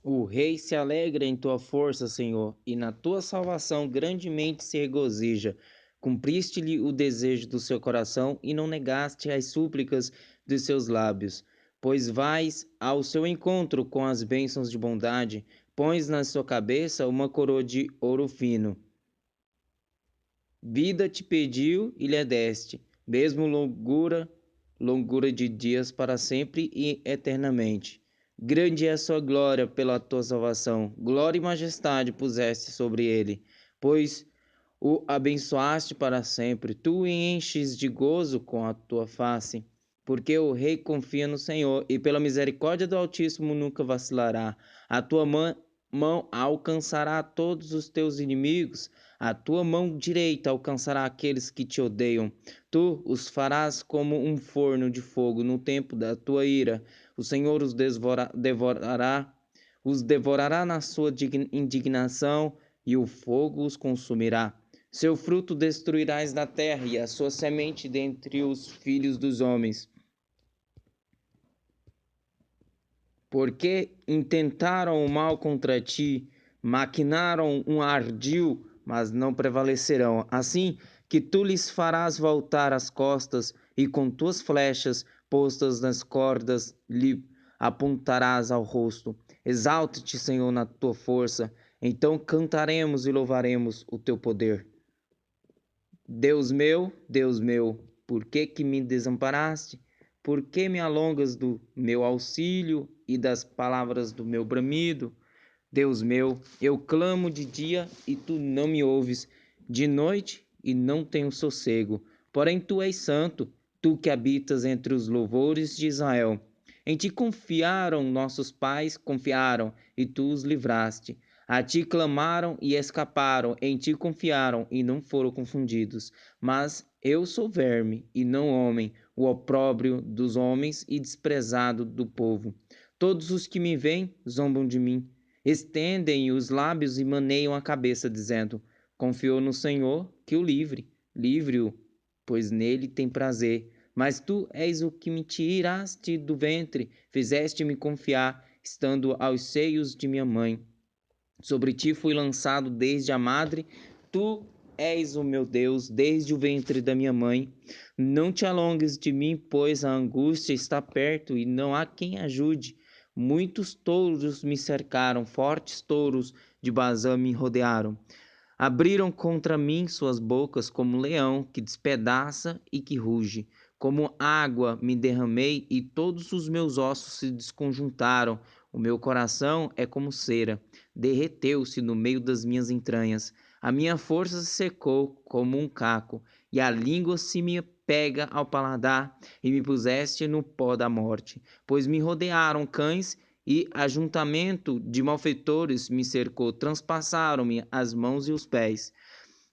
O rei se alegra em tua força, Senhor, e na tua salvação grandemente se regozija. Cumpriste-lhe o desejo do seu coração e não negaste as súplicas dos seus lábios. Pois vais ao seu encontro com as bênçãos de bondade, pões na sua cabeça uma coroa de ouro fino. Vida te pediu e lhe deste, mesmo longura de dias para sempre e eternamente. Grande é a sua glória pela tua salvação, glória e majestade puseste sobre ele, pois o abençoaste para sempre. Tu o enches de gozo com a tua face, porque o rei confia no Senhor e pela misericórdia do Altíssimo nunca vacilará. A tua mão alcançará todos os teus inimigos, a tua mão direita alcançará aqueles que te odeiam. Tu os farás como um forno de fogo no tempo da tua ira. O Senhor os devorará na sua indignação, e o fogo os consumirá. Seu fruto destruirás da terra, e a sua semente dentre os filhos dos homens. Porque intentaram o mal contra ti, maquinaram um ardil, mas não prevalecerão. Assim que tu lhes farás voltar as costas, e com tuas flechas postas nas cordas lhe apontarás ao rosto. Exalta-te, Senhor, na tua força, então cantaremos e louvaremos o teu poder. Deus meu, por que me desamparaste? Por que me alongas do meu auxílio e das palavras do meu bramido? Deus meu, eu clamo de dia e tu não me ouves, de noite e não tenho sossego. Porém tu és santo, tu que habitas entre os louvores de Israel. Em ti confiaram nossos pais, confiaram, e tu os livraste. A ti clamaram e escaparam, em ti confiaram e não foram confundidos. Mas eu sou verme e não homem, o opróbrio dos homens e desprezado do povo. Todos os que me veem zombam de mim, estendem os lábios e maneiam a cabeça, dizendo: confiou no Senhor, que o livre-o, pois nele tem prazer. Mas tu és o que me tiraste do ventre, fizeste-me confiar, estando aos seios de minha mãe. Sobre ti fui lançado desde a madre, tu és o meu Deus, desde o ventre da minha mãe. Não te alongues de mim, pois a angústia está perto e não há quem ajude. Muitos touros me cercaram, fortes touros de Bazã me rodearam. Abriram contra mim suas bocas como leão que despedaça e que ruge. Como água me derramei e todos os meus ossos se desconjuntaram. O meu coração é como cera, derreteu-se no meio das minhas entranhas. A minha força se secou como um caco, e a língua se me pega ao paladar, e me puseste no pó da morte. Pois me rodearam cães e ajuntamento de malfeitores me cercou, transpassaram-me as mãos e os pés.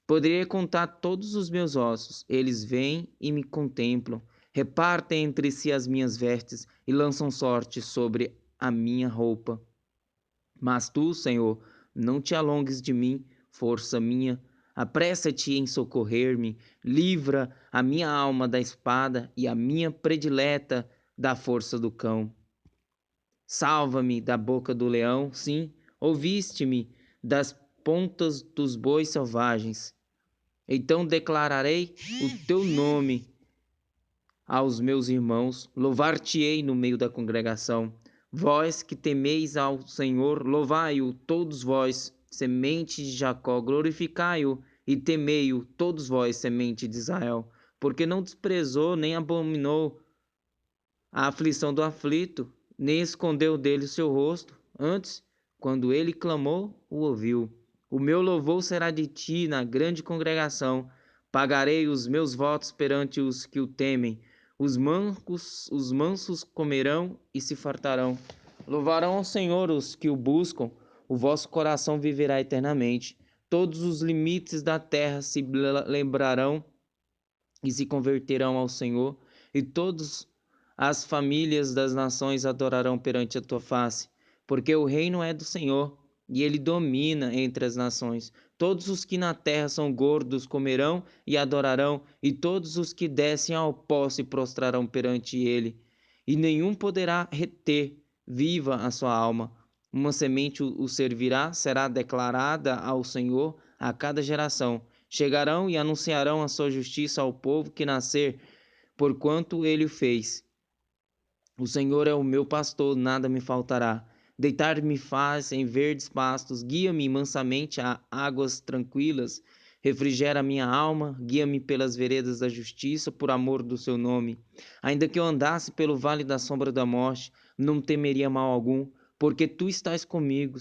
Poderia contar todos os meus ossos, eles vêm e me contemplam, repartem entre si as minhas vestes e lançam sorte sobre a minha roupa. Mas tu, Senhor, não te alongues de mim, força minha, apressa-te em socorrer-me, livra a minha alma da espada e a minha predileta da força do cão. Salva-me da boca do leão, sim, ouviste-me das pontas dos bois selvagens. Então declararei o teu nome aos meus irmãos, louvar-te-ei no meio da congregação. Vós que temeis ao Senhor, louvai-o, todos vós, semente de Jacó, glorificai-o e temei-o, todos vós, semente de Israel, porque não desprezou nem abominou a aflição do aflito, nem escondeu dele o seu rosto. Antes, quando ele clamou, o ouviu. O meu louvor será de ti na grande congregação. Pagarei os meus votos perante os que o temem. Os mansos comerão e se fartarão. Louvarão ao Senhor os que o buscam. O vosso coração viverá eternamente. Todos os limites da terra se lembrarão e se converterão ao Senhor, e todas as famílias das nações adorarão perante a tua face, porque o reino é do Senhor, e ele domina entre as nações. Todos os que na terra são gordos comerão e adorarão, e todos os que descem ao pó se prostrarão perante ele, e nenhum poderá reter viva a sua alma. uma semente o servirá, será declarada ao Senhor a cada geração. Chegarão e anunciarão a sua justiça ao povo que nascer, porquanto ele o fez. O Senhor é o meu pastor, nada me faltará. Deitar-me faz em verdes pastos, guia-me mansamente a águas tranquilas. Refrigera minha alma, guia-me pelas veredas da justiça, por amor do seu nome. Ainda que eu andasse pelo vale da sombra da morte, não temeria mal algum, porque tu estás comigo,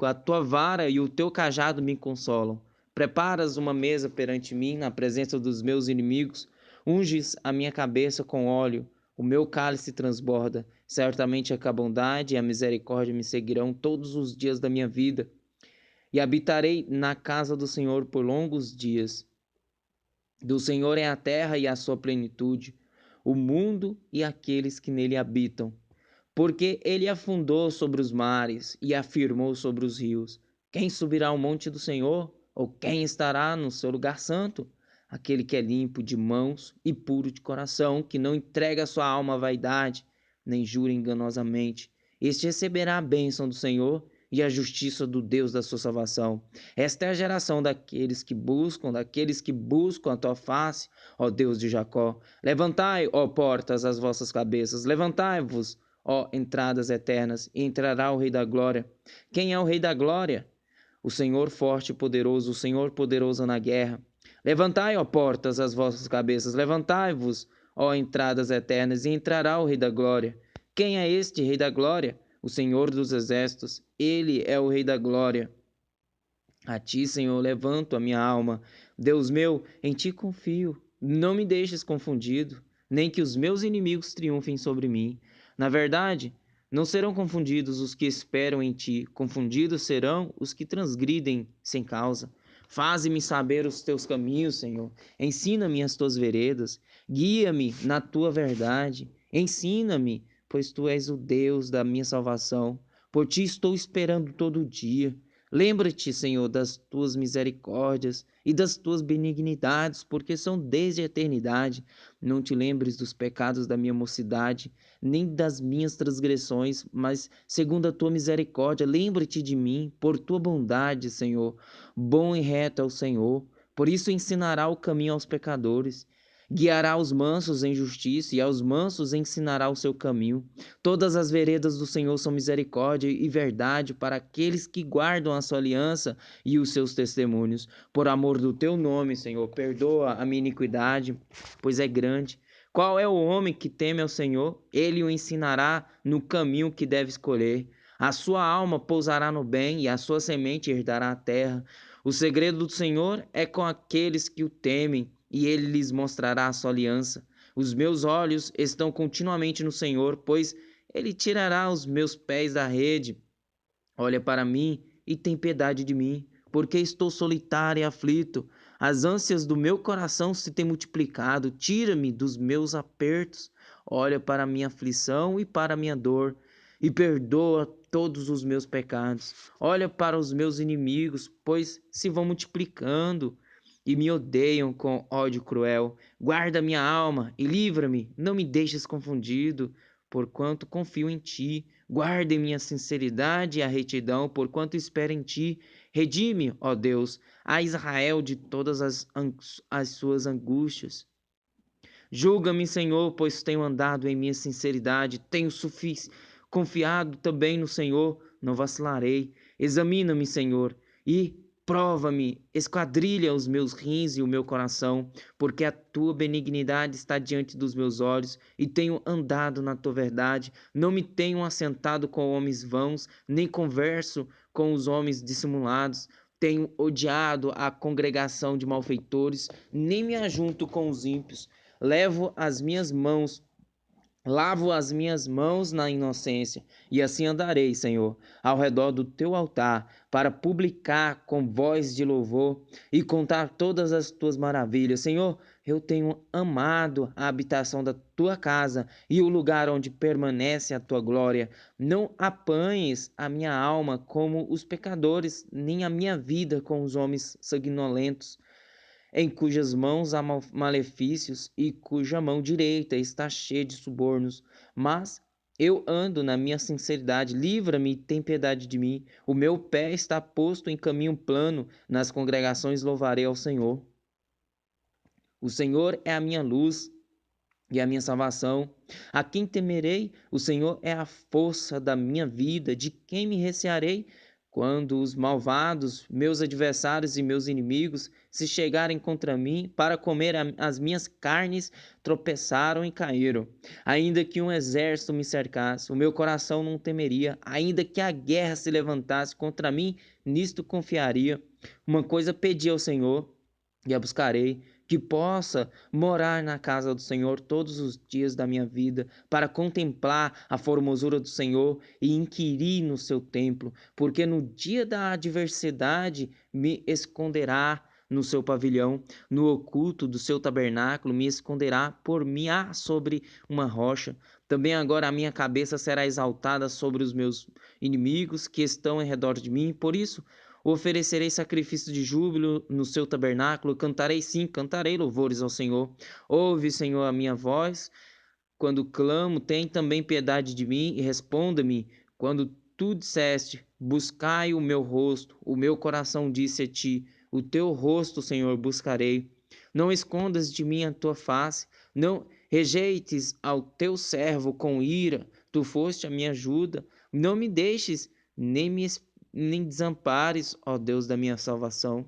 a tua vara e o teu cajado me consolam. Preparas uma mesa perante mim, na presença dos meus inimigos, unges a minha cabeça com óleo, o meu cálice transborda. Certamente a bondade e a misericórdia me seguirão todos os dias da minha vida, e habitarei na casa do Senhor por longos dias. Do Senhor é a terra e a sua plenitude, o mundo e aqueles que nele habitam. Porque ele afundou sobre os mares e afirmou sobre os rios. Quem subirá ao monte do Senhor? Ou quem estará no seu lugar santo? Aquele que é limpo de mãos e puro de coração, que não entrega sua alma à vaidade, nem jura enganosamente. Este receberá a bênção do Senhor e a justiça do Deus da sua salvação. Esta é a geração daqueles que buscam a tua face, ó Deus de Jacó. Levantai, ó portas, as vossas cabeças, levantai-vos, ó entradas eternas, e entrará o Rei da Glória. Quem é o Rei da Glória? O Senhor forte e poderoso, o Senhor poderoso na guerra. Levantai, ó portas, as vossas cabeças, levantai-vos, ó entradas eternas, e entrará o Rei da Glória. Quem é este Rei da Glória? O Senhor dos Exércitos, ele é o Rei da Glória. A ti, Senhor, levanto a minha alma. Deus meu, em ti confio. Não me deixes confundido, nem que os meus inimigos triunfem sobre mim. Na verdade, não serão confundidos os que esperam em ti, confundidos serão os que transgridem sem causa. Faze-me saber os teus caminhos, Senhor. Ensina-me as tuas veredas. Guia-me na tua verdade. Ensina-me, pois tu és o Deus da minha salvação. Por ti estou esperando todo dia. Lembra-te, Senhor, das tuas misericórdias e das tuas benignidades, porque são desde a eternidade. Não te lembres dos pecados da minha mocidade, nem das minhas transgressões, mas segundo a tua misericórdia, lembra-te de mim, por tua bondade, Senhor. Bom e reto é o Senhor, por isso ensinará o caminho aos pecadores. Guiará os mansos em justiça e aos mansos ensinará o seu caminho. Todas as veredas do Senhor são misericórdia e verdade para aqueles que guardam a sua aliança e os seus testemunhos. Por amor do teu nome, Senhor, perdoa a minha iniquidade, pois é grande. Qual é o homem que teme ao Senhor? Ele o ensinará no caminho que deve escolher. A sua alma pousará no bem e a sua semente herdará a terra. O segredo do Senhor é com aqueles que o temem, e ele lhes mostrará a sua aliança. Os meus olhos estão continuamente no Senhor, pois ele tirará os meus pés da rede. Olha para mim e tem piedade de mim, porque estou solitário e aflito. As ânsias do meu coração se têm multiplicado. Tira-me dos meus apertos. Olha para a minha aflição e para a minha dor, e perdoa todos os meus pecados. Olha para os meus inimigos, pois se vão multiplicando e me odeiam com ódio cruel. Guarda minha alma e livra-me, não me deixes confundido, porquanto confio em ti. Guarde minha sinceridade e a retidão, porquanto espero em ti. Redime, ó Deus, a Israel de todas as suas angústias. Julga-me, Senhor, pois tenho andado em minha sinceridade, tenho confiado também no Senhor, não vacilarei. Examina-me, Senhor, e prova-me, esquadrilha os meus rins e o meu coração, porque a tua benignidade está diante dos meus olhos, e tenho andado na tua verdade. Não me tenho assentado com homens vãos, nem converso com os homens dissimulados. Tenho odiado a congregação de malfeitores, nem me ajunto com os ímpios. Lavo as minhas mãos na inocência, e assim andarei, Senhor, ao redor do teu altar, para publicar com voz de louvor e contar todas as tuas maravilhas. Senhor, eu tenho amado a habitação da tua casa e o lugar onde permanece a tua glória. Não apanhes a minha alma como os pecadores, nem a minha vida com os homens sanguinolentos, em cujas mãos há malefícios e cuja mão direita está cheia de subornos. Mas Eu ando na minha sinceridade, livra-me e tem piedade de mim. O meu pé está posto em caminho plano, nas congregações louvarei ao Senhor. O Senhor é a minha luz e a minha salvação. A quem temerei? O Senhor é a força da minha vida. De quem me recearei? Quando os malvados, meus adversários e meus inimigos, se chegarem contra mim para comer as minhas carnes, tropeçaram e caíram. Ainda que um exército me cercasse, o meu coração não temeria. Ainda que a guerra se levantasse contra mim, nisto confiaria. Uma coisa pedi ao Senhor e a buscarei, que possa morar na casa do Senhor todos os dias da minha vida, para contemplar a formosura do Senhor e inquirir no seu templo, porque no dia da adversidade me esconderá no seu pavilhão, no oculto do seu tabernáculo me esconderá por mim sobre uma rocha. Também agora a minha cabeça será exaltada sobre os meus inimigos que estão em redor de mim, por isso oferecerei sacrifício de júbilo no seu tabernáculo, cantarei sim, cantarei louvores ao Senhor. Ouve, Senhor, a minha voz, quando clamo, tem também piedade de mim e responda-me. Quando tu disseste, buscai o meu rosto, o meu coração disse a ti, o teu rosto, Senhor, buscarei. Não escondas de mim a tua face, não rejeites ao teu servo com ira, tu foste a minha ajuda, não me deixes, nem desampares, ó Deus da minha salvação.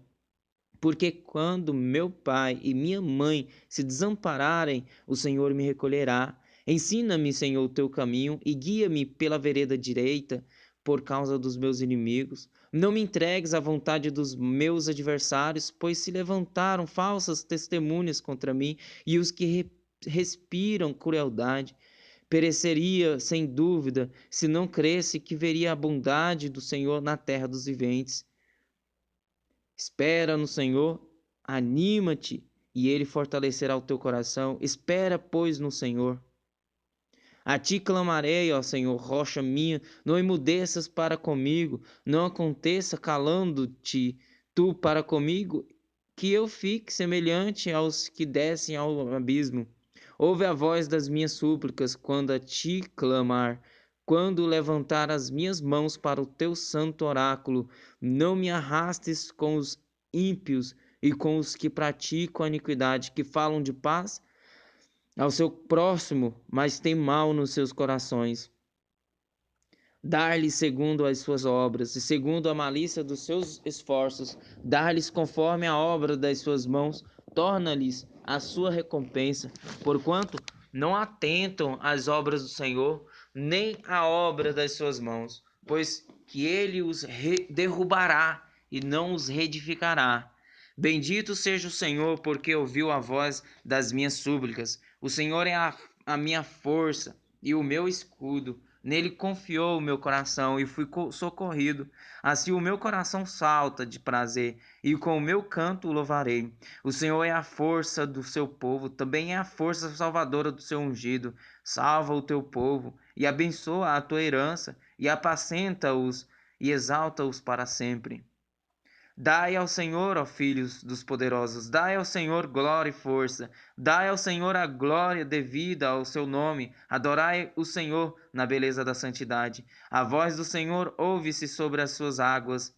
Porque quando meu pai e minha mãe se desampararem, o Senhor me recolherá. Ensina-me, Senhor, o teu caminho e guia-me pela vereda direita, por causa dos meus inimigos. Não me entregues à vontade dos meus adversários, pois se levantaram falsas testemunhas contra mim e os que respiram crueldade. Pereceria, sem dúvida, se não cresse que veria a bondade do Senhor na terra dos viventes. Espera no Senhor, anima-te, e Ele fortalecerá o teu coração. Espera, pois, no Senhor. A ti clamarei, ó Senhor, rocha minha, não emudeças para comigo, não aconteça calando-te tu para comigo, que eu fique semelhante aos que descem ao abismo. Ouve a voz das minhas súplicas quando a ti clamar, quando levantar as minhas mãos para o teu santo oráculo. Não me arrastes com os ímpios e com os que praticam a iniquidade, que falam de paz ao seu próximo, mas tem mal nos seus corações. Dar-lhes segundo as suas obras e segundo a malícia dos seus esforços, dar-lhes conforme a obra das suas mãos, torna-lhes a sua recompensa, porquanto não atentam às obras do Senhor, nem à obra das suas mãos, pois que ele os derrubará e não os reedificará. Bendito seja o Senhor, porque ouviu a voz das minhas súplicas. O Senhor é a minha força e o meu escudo. Nele confiou o meu coração e fui socorrido. Assim o meu coração salta de prazer e com o meu canto o louvarei. O Senhor é a força do seu povo, também é a força salvadora do seu ungido. Salva o teu povo e abençoa a tua herança e apacenta-os e exalta-os para sempre. Dai ao Senhor, ó filhos dos poderosos, dai ao Senhor glória e força, dai ao Senhor a glória devida ao seu nome, adorai o Senhor na beleza da santidade. A voz do Senhor ouve-se sobre as suas águas.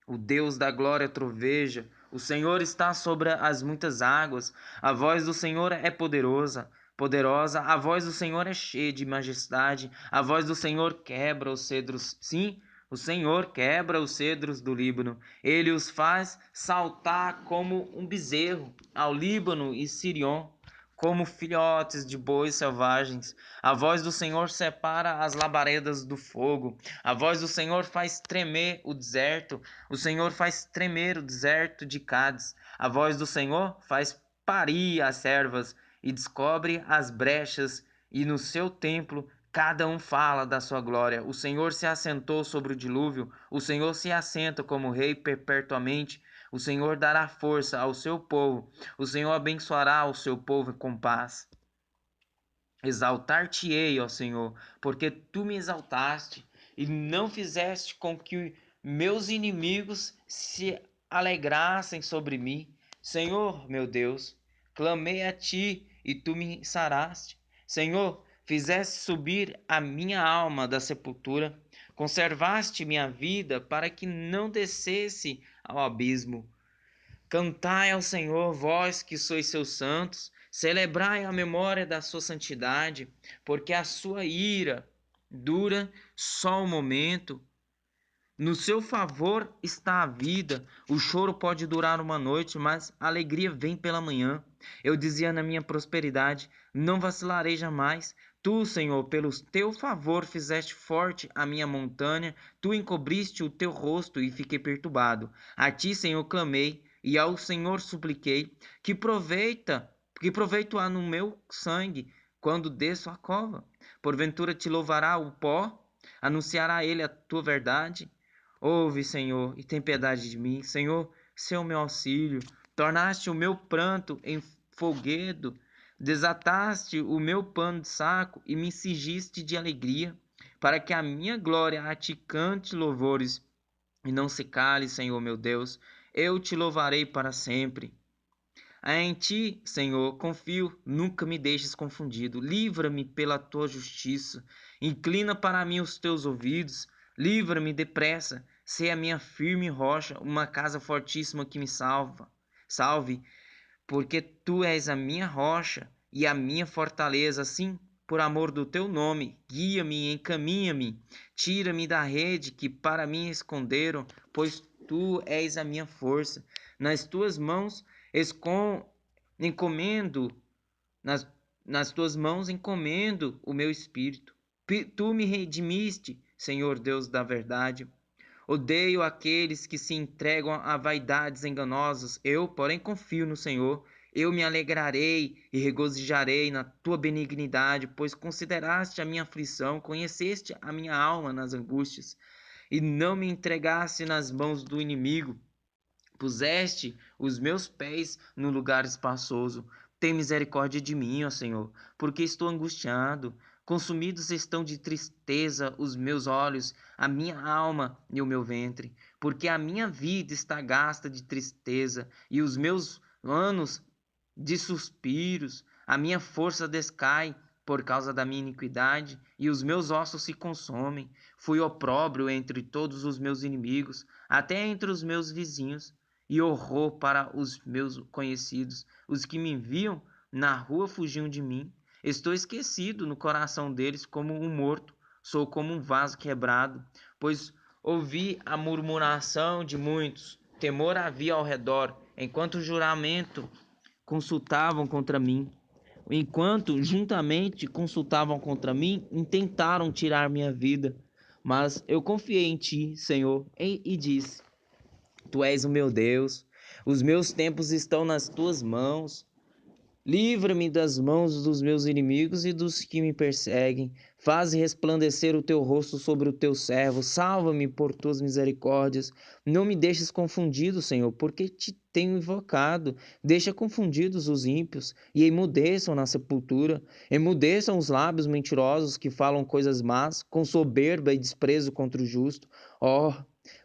O Deus da glória troveja, o Senhor está sobre as muitas águas. A voz do Senhor é poderosa. Poderosa, a voz do Senhor é cheia de majestade, a voz do Senhor quebra os cedros. Sim, o Senhor quebra os cedros do Líbano, ele os faz saltar como um bezerro ao Líbano e Sirion, como filhotes de bois selvagens. A voz do Senhor separa as labaredas do fogo, a voz do Senhor faz tremer o deserto, o Senhor faz tremer o deserto de Cádiz, a voz do Senhor faz parir as servas e descobre as brechas, e no seu templo cada um fala da sua glória. O Senhor se assentou sobre o dilúvio, o Senhor se assenta como rei perpetuamente. O Senhor dará força ao seu povo, o Senhor abençoará o seu povo com paz. Exaltar-te-ei, ó Senhor, porque tu me exaltaste e não fizeste com que meus inimigos se alegrassem sobre mim. Senhor, meu Deus, clamei a ti e tu me saraste. Senhor, fizeste subir a minha alma da sepultura, conservaste minha vida para que não descesse ao abismo. Cantai ao Senhor, vós que sois seus santos, celebrai a memória da sua santidade, porque a sua ira dura só um momento. No seu favor está a vida. O choro pode durar uma noite, mas a alegria vem pela manhã. Eu dizia na minha prosperidade: não vacilarei jamais. Tu, Senhor, pelo teu favor fizeste forte a minha montanha. Tu encobriste o teu rosto e fiquei perturbado. A ti, Senhor, clamei e ao Senhor supliquei. Que proveito há no meu sangue quando desço a cova? Porventura te louvará o pó? Anunciará ele a tua verdade? Ouve, Senhor, e tem piedade de mim. Senhor, seu meu auxílio. Tornaste o meu pranto em folguedo. Desataste o meu pano de saco e me cingiste de alegria, para que a minha glória a ti cante louvores e não se cale, Senhor meu Deus. Eu te louvarei para sempre. Em ti, Senhor, confio, nunca me deixes confundido. Livra-me pela tua justiça. Inclina para mim os teus ouvidos. Livra-me depressa. Sê a minha firme rocha, uma casa fortíssima que me Salve, porque tu és a minha rocha e a minha fortaleza. Assim, por amor do teu nome, guia-me e encaminha-me. Tira-me da rede que para mim esconderam, pois tu és a minha força. Nas tuas mãos encomendo, nas tuas mãos encomendo o meu espírito. Tu me redimiste, Senhor Deus da verdade. Odeio aqueles que se entregam a vaidades enganosas. Eu, porém, confio no Senhor. Eu me alegrarei e regozijarei na tua benignidade, pois consideraste a minha aflição, conheceste a minha alma nas angústias, e não me entregaste nas mãos do inimigo. Puseste os meus pés no lugar espaçoso. Tem misericórdia de mim, ó Senhor, porque estou angustiado. Consumidos estão de tristeza os meus olhos, a minha alma e o meu ventre, porque a minha vida está gasta de tristeza e os meus anos de suspiros. A minha força descai por causa da minha iniquidade e os meus ossos se consomem. Fui opróbrio entre todos os meus inimigos, até entre os meus vizinhos, e horror para os meus conhecidos. Os que me viam na rua fugiam de mim. Estou esquecido no coração deles como um morto. Sou como um vaso quebrado, pois ouvi a murmuração de muitos. Temor havia ao redor, enquanto juntamente consultavam contra mim. Intentaram tirar minha vida. Mas eu confiei em ti, Senhor, e disse: Tu és o meu Deus, os meus tempos estão nas tuas mãos. Livra-me das mãos dos meus inimigos e dos que me perseguem. Faze resplandecer o teu rosto sobre o teu servo. Salva-me por tuas misericórdias. Não me deixes confundido, Senhor, porque te tenho invocado. Deixa confundidos os ímpios e emudeçam na sepultura. Emudeçam os lábios mentirosos que falam coisas más, com soberba e desprezo contra o justo. Oh,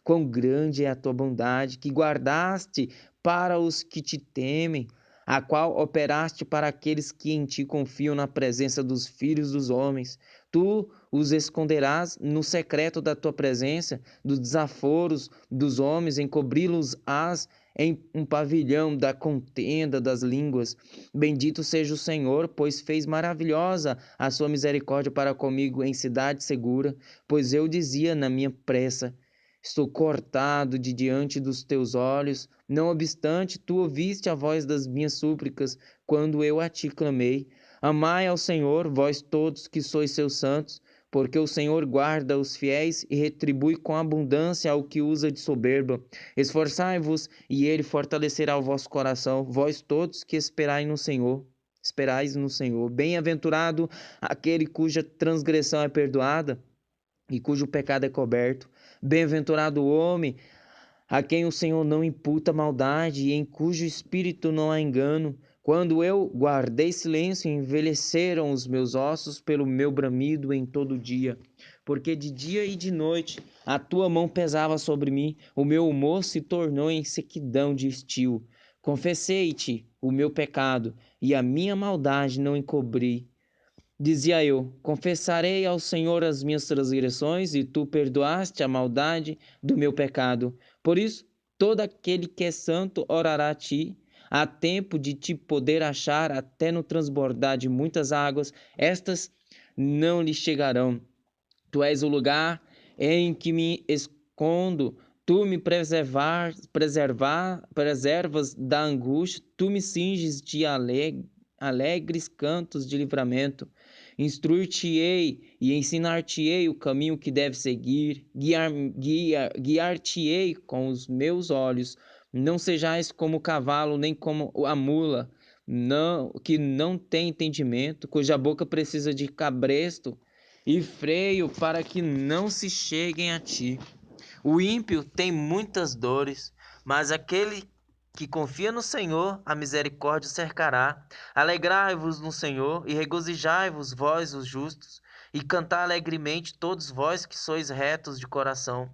quão grande é a tua bondade, que guardaste para os que te temem, a qual operaste para aqueles que em ti confiam na presença dos filhos dos homens. Tu os esconderás no secreto da tua presença, dos desaforos dos homens, encobri-los-ás em um pavilhão da contenda das línguas. Bendito seja o Senhor, pois fez maravilhosa a sua misericórdia para comigo em cidade segura, pois eu dizia na minha pressa: estou cortado de diante dos teus olhos. Não obstante, tu ouviste a voz das minhas súplicas quando eu a ti clamei. Amai ao Senhor, vós todos que sois seus santos, porque o Senhor guarda os fiéis e retribui com abundância ao que usa de soberba. Esforçai-vos e ele fortalecerá o vosso coração, vós todos que esperais no Senhor. Bem-aventurado aquele cuja transgressão é perdoada e cujo pecado é coberto. Bem-aventurado o homem a quem o Senhor não imputa maldade e em cujo espírito não há engano. Quando eu guardei silêncio, envelheceram os meus ossos pelo meu bramido em todo dia. Porque de dia e de noite a tua mão pesava sobre mim, o meu humor se tornou em sequidão de estio. Confessei-te o meu pecado e a minha maldade não encobri. Dizia eu: confessarei ao Senhor as minhas transgressões, e tu perdoaste a maldade do meu pecado. Por isso, todo aquele que é santo orará a ti. Há tempo de te poder achar até no transbordar de muitas águas, estas não lhe chegarão. Tu és o lugar em que me escondo. Tu me preservas da angústia. Tu me cinges de alegres cantos de livramento. Instruir-te-ei e ensinar-te-ei o caminho que deve seguir. Guiar-te-ei com os meus olhos. Não sejais como o cavalo, nem como a mula, que não tem entendimento, cuja boca precisa de cabresto e freio para que não se cheguem a ti. O ímpio tem muitas dores, mas aquele que confia no Senhor, a misericórdia o cercará. Alegrai-vos no Senhor e regozijai-vos, vós os justos, e cantai alegremente todos vós que sois retos de coração.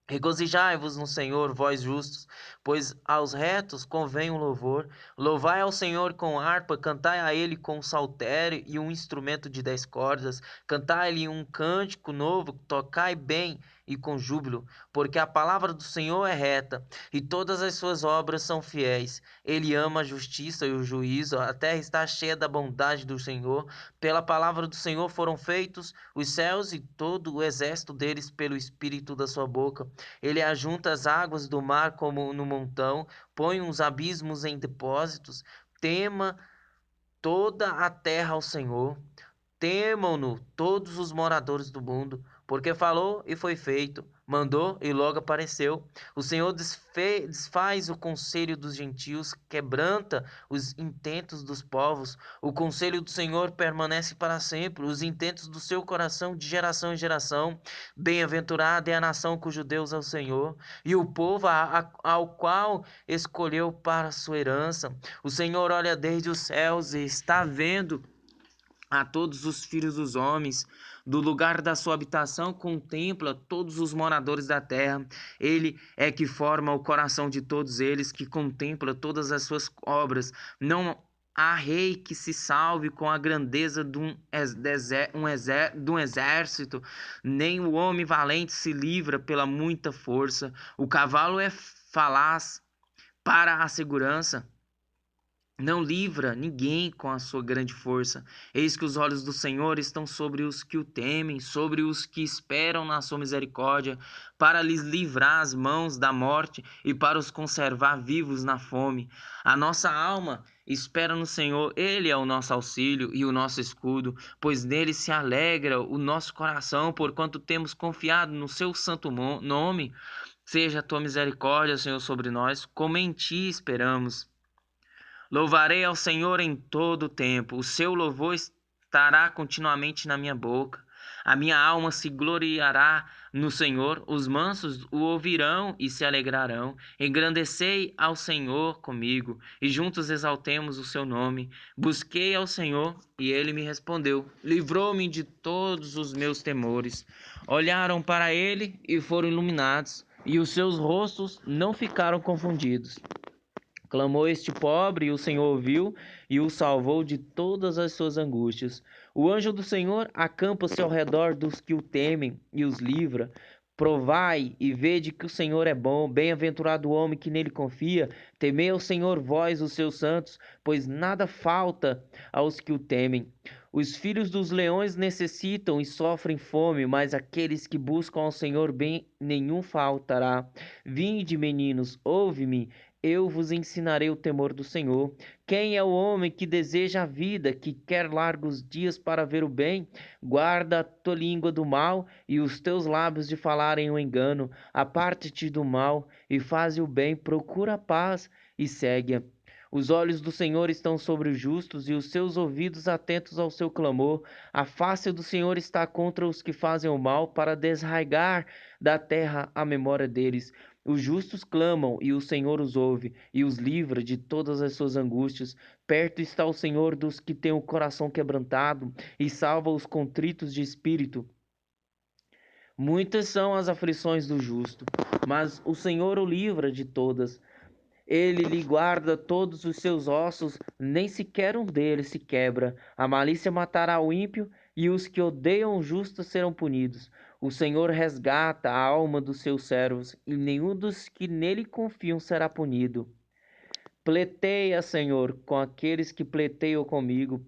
Regozijai-vos no Senhor, vós justos, pois aos retos convém o louvor. Louvai ao Senhor com harpa, cantai a ele com saltério e um instrumento de 10 cordas. Cantai-lhe um cântico novo, tocai bem e com júbilo, porque a palavra do Senhor é reta e todas as suas obras são fiéis. Ele ama a justiça e o juízo, a terra está cheia da bondade do Senhor. Pela palavra do Senhor foram feitos os céus e todo o exército deles pelo espírito da sua boca. Ele ajunta as águas do mar como no montão, põe os abismos em depósitos. Tema toda a terra ao Senhor. Temam-no todos os moradores do mundo, porque falou e foi feito, mandou e logo apareceu. O Senhor desfaz o conselho dos gentios, quebranta os intentos dos povos. O conselho do Senhor permanece para sempre, os intentos do seu coração de geração em geração. Bem-aventurada é a nação cujo Deus é o Senhor, e o povo ao qual escolheu para sua herança. O Senhor olha desde os céus e está vendo a todos os filhos dos homens. Do lugar da sua habitação contempla todos os moradores da terra. Ele é que forma o coração de todos eles, que contempla todas as suas obras. Não há rei que se salve com a grandeza de um exército, nem o homem valente se livra pela muita força. O cavalo é falaz para a segurança, não livra ninguém com a sua grande força. Eis que os olhos do Senhor estão sobre os que o temem, sobre os que esperam na sua misericórdia, para lhes livrar as mãos da morte e para os conservar vivos na fome. A nossa alma espera no Senhor, Ele é o nosso auxílio e o nosso escudo, pois nele se alegra o nosso coração, porquanto temos confiado no seu santo nome. Seja a tua misericórdia, Senhor, sobre nós, como em ti esperamos. Louvarei ao Senhor em todo o tempo, o seu louvor estará continuamente na minha boca. A minha alma se gloriará no Senhor, os mansos o ouvirão e se alegrarão. Engrandecei ao Senhor comigo, e juntos exaltemos o seu nome. Busquei ao Senhor, e ele me respondeu. Livrou-me de todos os meus temores. Olharam para ele e foram iluminados, e os seus rostos não ficaram confundidos. Clamou este pobre, e o Senhor ouviu e o salvou de todas as suas angústias. O anjo do Senhor acampa-se ao redor dos que o temem e os livra. Provai e vede que o Senhor é bom, bem-aventurado o homem que nele confia. Temei ao Senhor, vós, os seus santos, pois nada falta aos que o temem. Os filhos dos leões necessitam e sofrem fome, mas aqueles que buscam ao Senhor bem nenhum faltará. Vinde, meninos, ouve-me. Eu vos ensinarei o temor do Senhor. Quem é o homem que deseja a vida, que quer largos dias para ver o bem? Guarda a tua língua do mal e os teus lábios de falarem o engano. Aparte-te do mal e faze o bem, procura a paz e segue-a. Os olhos do Senhor estão sobre os justos e os seus ouvidos atentos ao seu clamor. A face do Senhor está contra os que fazem o mal, para desarraigar da terra a memória deles. Os justos clamam e o Senhor os ouve e os livra de todas as suas angústias. Perto está o Senhor dos que têm o coração quebrantado e salva os contritos de espírito. Muitas são as aflições do justo, mas o Senhor o livra de todas. Ele lhe guarda todos os seus ossos, nem sequer um deles se quebra. A malícia matará o ímpio, e os que odeiam o justo serão punidos. O Senhor resgata a alma dos seus servos, e nenhum dos que nele confiam será punido. Pleiteia, Senhor, com aqueles que pleiteiam comigo.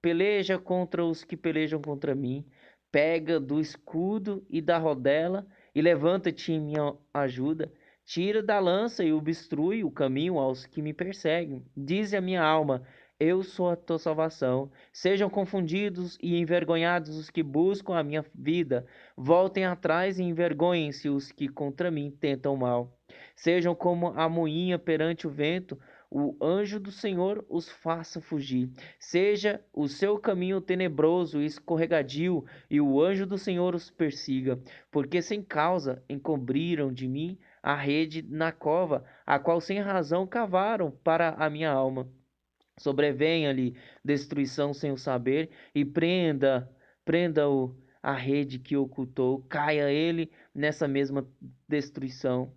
Peleja contra os que pelejam contra mim. Pega do escudo e da rodela e levanta-te em minha ajuda. Tira da lança e obstrui o caminho aos que me perseguem. Dize a minha alma: eu sou a tua salvação. Sejam confundidos e envergonhados os que buscam a minha vida. Voltem atrás e envergonhem-se os que contra mim tentam mal. Sejam como a moinha perante o vento, o anjo do Senhor os faça fugir. Seja o seu caminho tenebroso e escorregadio, e o anjo do Senhor os persiga. Porque sem causa encobriram de mim a rede na cova, a qual sem razão cavaram para a minha alma. Sobrevenha-lhe destruição sem o saber, e prenda-o a rede que ocultou, caia ele nessa mesma destruição.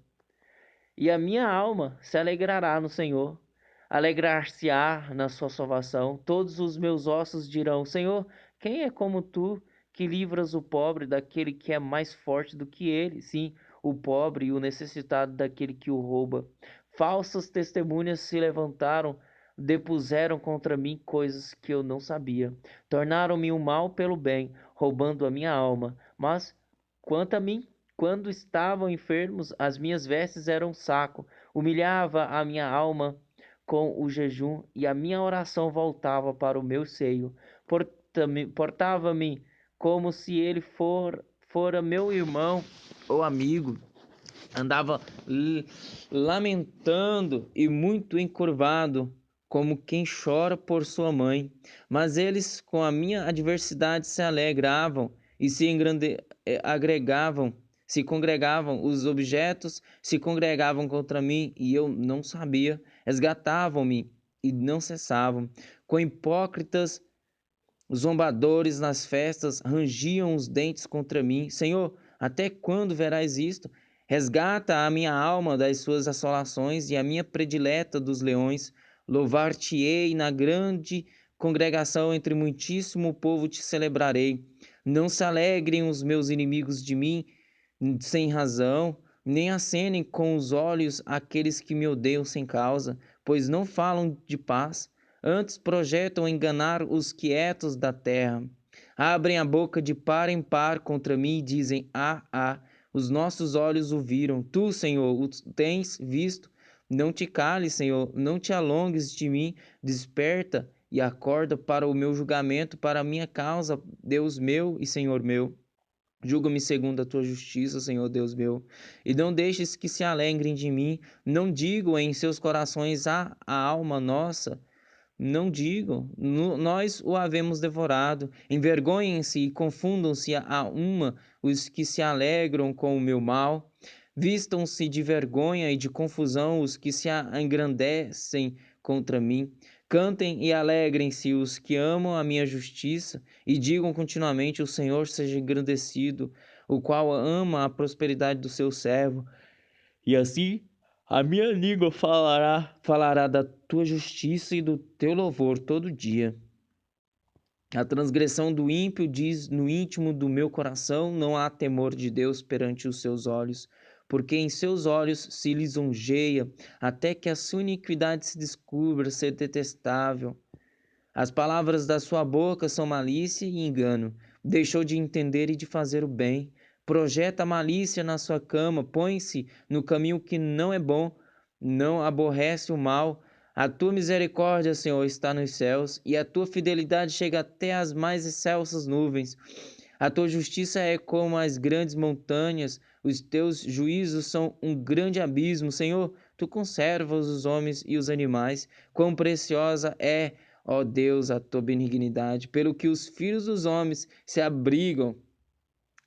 E a minha alma se alegrará no Senhor, alegrar-se-á na sua salvação. Todos os meus ossos dirão: Senhor, quem é como tu, que livras o pobre daquele que é mais forte do que ele? Sim, o pobre e o necessitado daquele que o rouba. Falsas testemunhas se levantaram, depuseram contra mim coisas que eu não sabia. Tornaram-me o mal pelo bem, roubando a minha alma. Mas, quanto a mim, quando estavam enfermos, as minhas vestes eram saco. Humilhava a minha alma com o jejum, e a minha oração voltava para o meu seio. Portava-me como se ele fora meu irmão ou amigo. Andava lamentando e muito encurvado, como quem chora por sua mãe. Mas eles, com a minha adversidade, se alegravam e agregavam. Se congregavam, os objetos se congregavam contra mim, e eu não sabia. Resgatavam-me e não cessavam. Com hipócritas zombadores nas festas, rangiam os dentes contra mim. Senhor, até quando verás isto? Resgata a minha alma das suas assolações e a minha predileta dos leões. Louvar-te-ei na grande congregação, entre muitíssimo povo te celebrarei. Não se alegrem os meus inimigos de mim sem razão, nem acenem com os olhos aqueles que me odeiam sem causa, pois não falam de paz, antes projetam enganar os quietos da terra. Abrem a boca de par em par contra mim e dizem: os nossos olhos o viram. Tu, Senhor, o tens visto. Não te cales, Senhor, não te alongues de mim. Desperta e acorda para o meu julgamento, para a minha causa, Deus meu e Senhor meu. Julga-me segundo a tua justiça, Senhor Deus meu, e não deixes que se alegrem de mim. Não digam em seus corações: a alma nossa. Não digam: nós o havemos devorado. Envergonhem-se e confundam-se a uma os que se alegram com o meu mal. Vistam-se de vergonha e de confusão os que se engrandecem contra mim. Cantem e alegrem-se os que amam a minha justiça, e digam continuamente: o Senhor seja engrandecido, o qual ama a prosperidade do seu servo. E assim a minha língua falará da tua justiça e do teu louvor todo dia. A transgressão do ímpio diz no íntimo do meu coração: não há temor de Deus perante os seus olhos, porque em seus olhos se lisonjeia, até que a sua iniquidade se descubra ser detestável. As palavras da sua boca são malícia e engano. Deixou de entender e de fazer o bem. Projeta malícia na sua cama, põe-se no caminho que não é bom, não aborrece o mal. A tua misericórdia, Senhor, está nos céus, e a tua fidelidade chega até as mais excelsas nuvens. A tua justiça é como as grandes montanhas, os teus juízos são um grande abismo. Senhor, tu conservas os homens e os animais. Quão preciosa é, ó Deus, a tua benignidade, pelo que os filhos dos homens se abrigam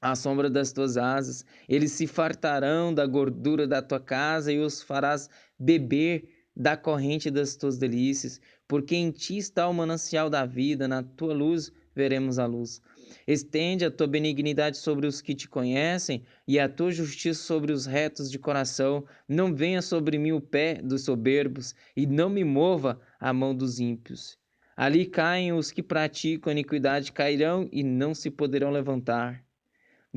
à sombra das tuas asas. Eles se fartarão da gordura da tua casa e os farás beber da corrente das tuas delícias, porque em ti está o manancial da vida, na tua luz veremos a luz. Estende a tua benignidade sobre os que te conhecem e a tua justiça sobre os retos de coração. Não venha sobre mim o pé dos soberbos e não me mova a mão dos ímpios. Ali caem os que praticam iniquidade, cairão e não se poderão levantar.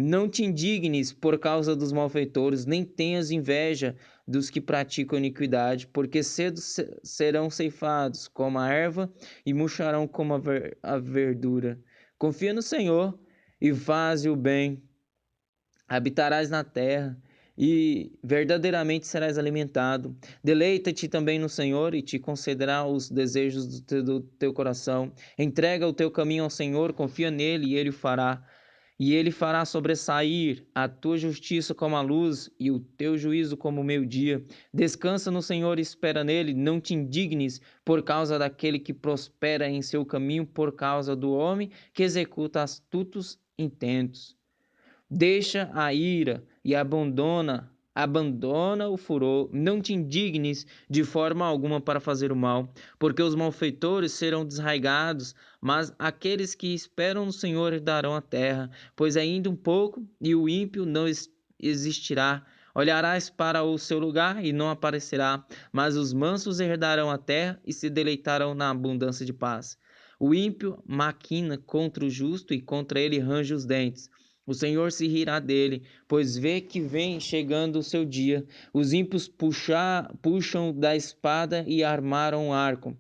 Não te indignes por causa dos malfeitores, nem tenhas inveja dos que praticam iniquidade, porque cedo serão ceifados como a erva e murcharão como a verdura. Confia no Senhor e faze o bem, habitarás na terra e verdadeiramente serás alimentado. Deleita-te também no Senhor e te concederá os desejos do teu coração. Entrega o teu caminho ao Senhor, confia nele e ele o fará. E ele fará sobressair a tua justiça como a luz e o teu juízo como o meio-dia. Descansa no Senhor e espera nele. Não te indignes por causa daquele que prospera em seu caminho, por causa do homem que executa astutos intentos. Deixa a ira e abandona o furor. Não te indignes de forma alguma para fazer o mal, porque os malfeitores serão desraigados, mas aqueles que esperam no Senhor herdarão a terra. Pois ainda um pouco e o ímpio não existirá. Olharás para o seu lugar e não aparecerá, mas os mansos herdarão a terra e se deleitarão na abundância de paz. O ímpio maquina contra o justo e contra ele range os dentes. O Senhor se rirá dele, pois vê que vem chegando o seu dia. Os ímpios puxam da espada e armaram um arco.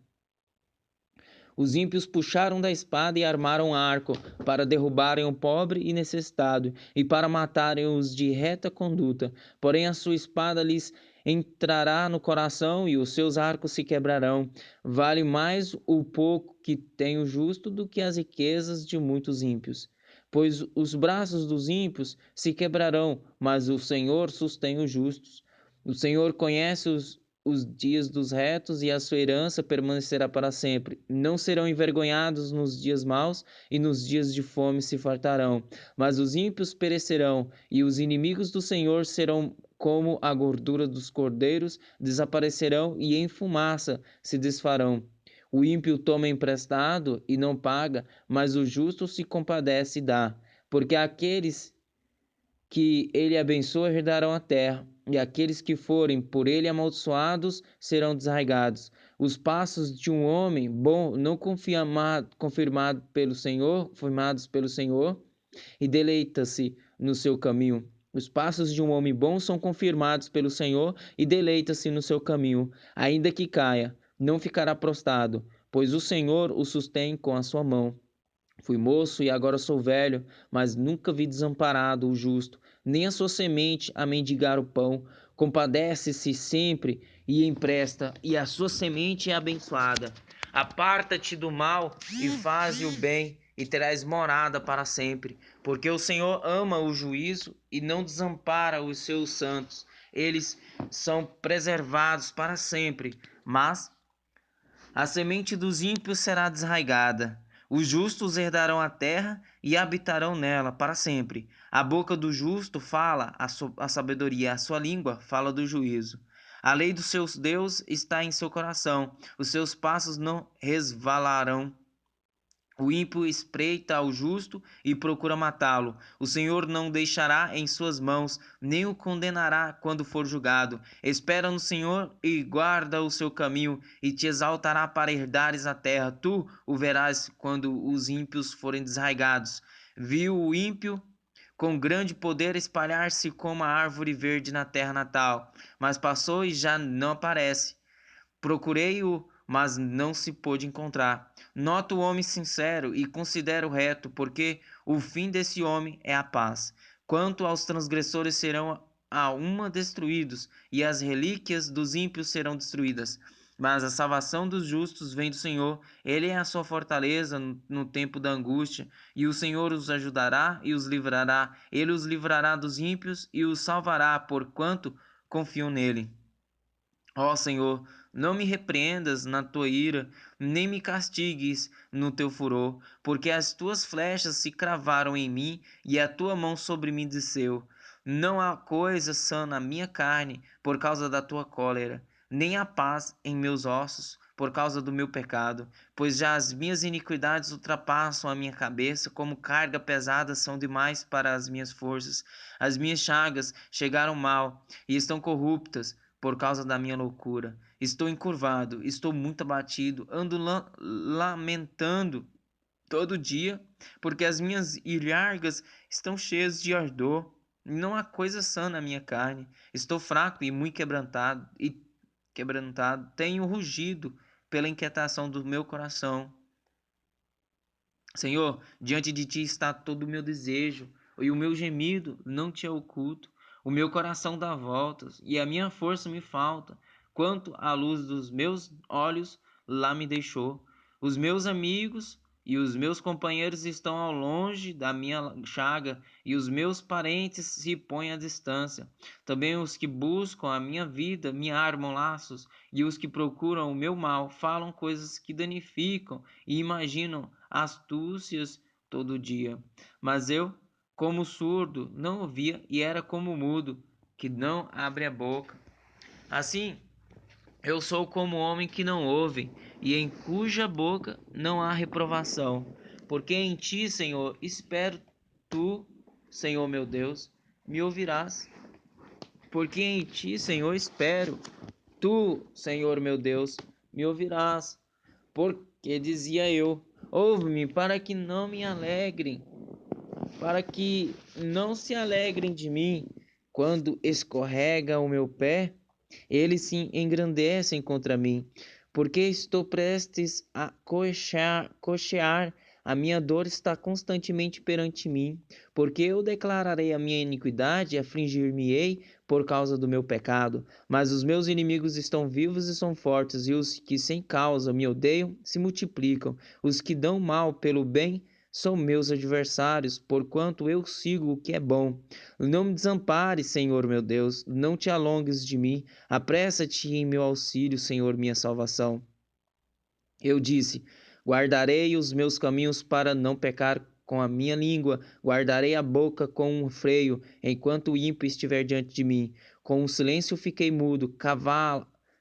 Os ímpios puxaram da espada e armaram um arco, para derrubarem o pobre e necessitado, e para matarem os de reta conduta. Porém a sua espada lhes entrará no coração e os seus arcos se quebrarão. Vale mais o pouco que tem o justo do que as riquezas de muitos ímpios. Pois os braços dos ímpios se quebrarão, mas o Senhor sustém os justos. O Senhor conhece os dias dos retos e a sua herança permanecerá para sempre. Não serão envergonhados nos dias maus e nos dias de fome se fartarão. Mas os ímpios perecerão e os inimigos do Senhor serão como a gordura dos cordeiros, desaparecerão e em fumaça se desfarão. O ímpio toma emprestado e não paga, mas o justo se compadece e dá. Porque aqueles que ele abençoa herdarão a terra, e aqueles que forem por ele amaldiçoados serão desarraigados. Os passos de um homem bom não confirmados pelo Senhor, e deleita-se no seu caminho. Os passos de um homem bom são confirmados pelo Senhor e deleita-se no seu caminho. Ainda que caia, não ficará prostrado, pois o Senhor o sustém com a sua mão. Fui moço e agora sou velho, mas nunca vi desamparado o justo, nem a sua semente a mendigar o pão. Compadece-se sempre e empresta, e a sua semente é abençoada. Aparta-te do mal e faze o bem, e terás morada para sempre. Porque o Senhor ama o juízo e não desampara os seus santos. Eles são preservados para sempre, mas a semente dos ímpios será desraigada. Os justos herdarão a terra e habitarão nela para sempre. A boca do justo fala a sabedoria, a sua língua fala do juízo. A lei do seu Deus está em seu coração, os seus passos não resvalarão. O ímpio espreita ao justo e procura matá-lo. O Senhor não o deixará em suas mãos, nem o condenará quando for julgado. Espera no Senhor e guarda o seu caminho, e te exaltará para herdares a terra. Tu o verás quando os ímpios forem desarraigados. Viu o ímpio com grande poder espalhar-se como a árvore verde na terra natal, mas passou e já não aparece. Procurei-o, mas não se pôde encontrar. Noto o homem sincero e considero reto, porque o fim desse homem é a paz. Quanto aos transgressores serão a uma destruídos, e as relíquias dos ímpios serão destruídas. Mas a salvação dos justos vem do Senhor. Ele é a sua fortaleza no tempo da angústia, e o Senhor os ajudará e os livrará. Ele os livrará dos ímpios e os salvará, porquanto confiam nele. Ó Senhor, não me repreendas na tua ira, nem me castigues no teu furor, porque as tuas flechas se cravaram em mim e a tua mão sobre mim desceu. Não há coisa sã na minha carne por causa da tua cólera, nem há paz em meus ossos por causa do meu pecado, pois já as minhas iniquidades ultrapassam a minha cabeça, como carga pesada são demais para as minhas forças. As minhas chagas chegaram mal e estão corruptas por causa da minha loucura. Estou encurvado, estou muito abatido, ando lamentando todo dia, porque as minhas ilhargas estão cheias de ardor. Não há coisa sã na minha carne. Estou fraco e muito quebrantado. Tenho rugido pela inquietação do meu coração. Senhor, diante de ti está todo o meu desejo, e o meu gemido não te é oculto. O meu coração dá voltas, e a minha força me falta. Quanto à luz dos meus olhos, lá me deixou. Os meus amigos e os meus companheiros estão ao longe da minha chaga, e os meus parentes se põem à distância. Também os que buscam a minha vida me armam laços, e os que procuram o meu mal falam coisas que danificam e imaginam astúcias todo dia. Mas eu, como surdo, não ouvia e era como mudo, que não abre a boca. Assim, eu sou como homem que não ouve, e em cuja boca não há reprovação. Porque em ti, Senhor, espero, tu, Senhor meu Deus, me ouvirás. Porque em ti, Senhor, espero, tu, Senhor meu Deus, me ouvirás. Porque dizia eu: ouve-me para que não me alegrem, para que não se alegrem de mim. Quando escorrega o meu pé, eles se engrandecem contra mim, porque estou prestes a coxear, a minha dor está constantemente perante mim, porque eu declararei a minha iniquidade e afligir-me-ei por causa do meu pecado. Mas os meus inimigos estão vivos e são fortes, e os que sem causa me odeiam se multiplicam. Os que dão mal pelo bem são meus adversários, porquanto eu sigo o que é bom. Não me desampares, Senhor meu Deus, não te alongues de mim. Apressa-te em meu auxílio, Senhor, minha salvação. Eu disse: guardarei os meus caminhos para não pecar com a minha língua, guardarei a boca com um freio, enquanto o ímpio estiver diante de mim. Com o silêncio fiquei mudo,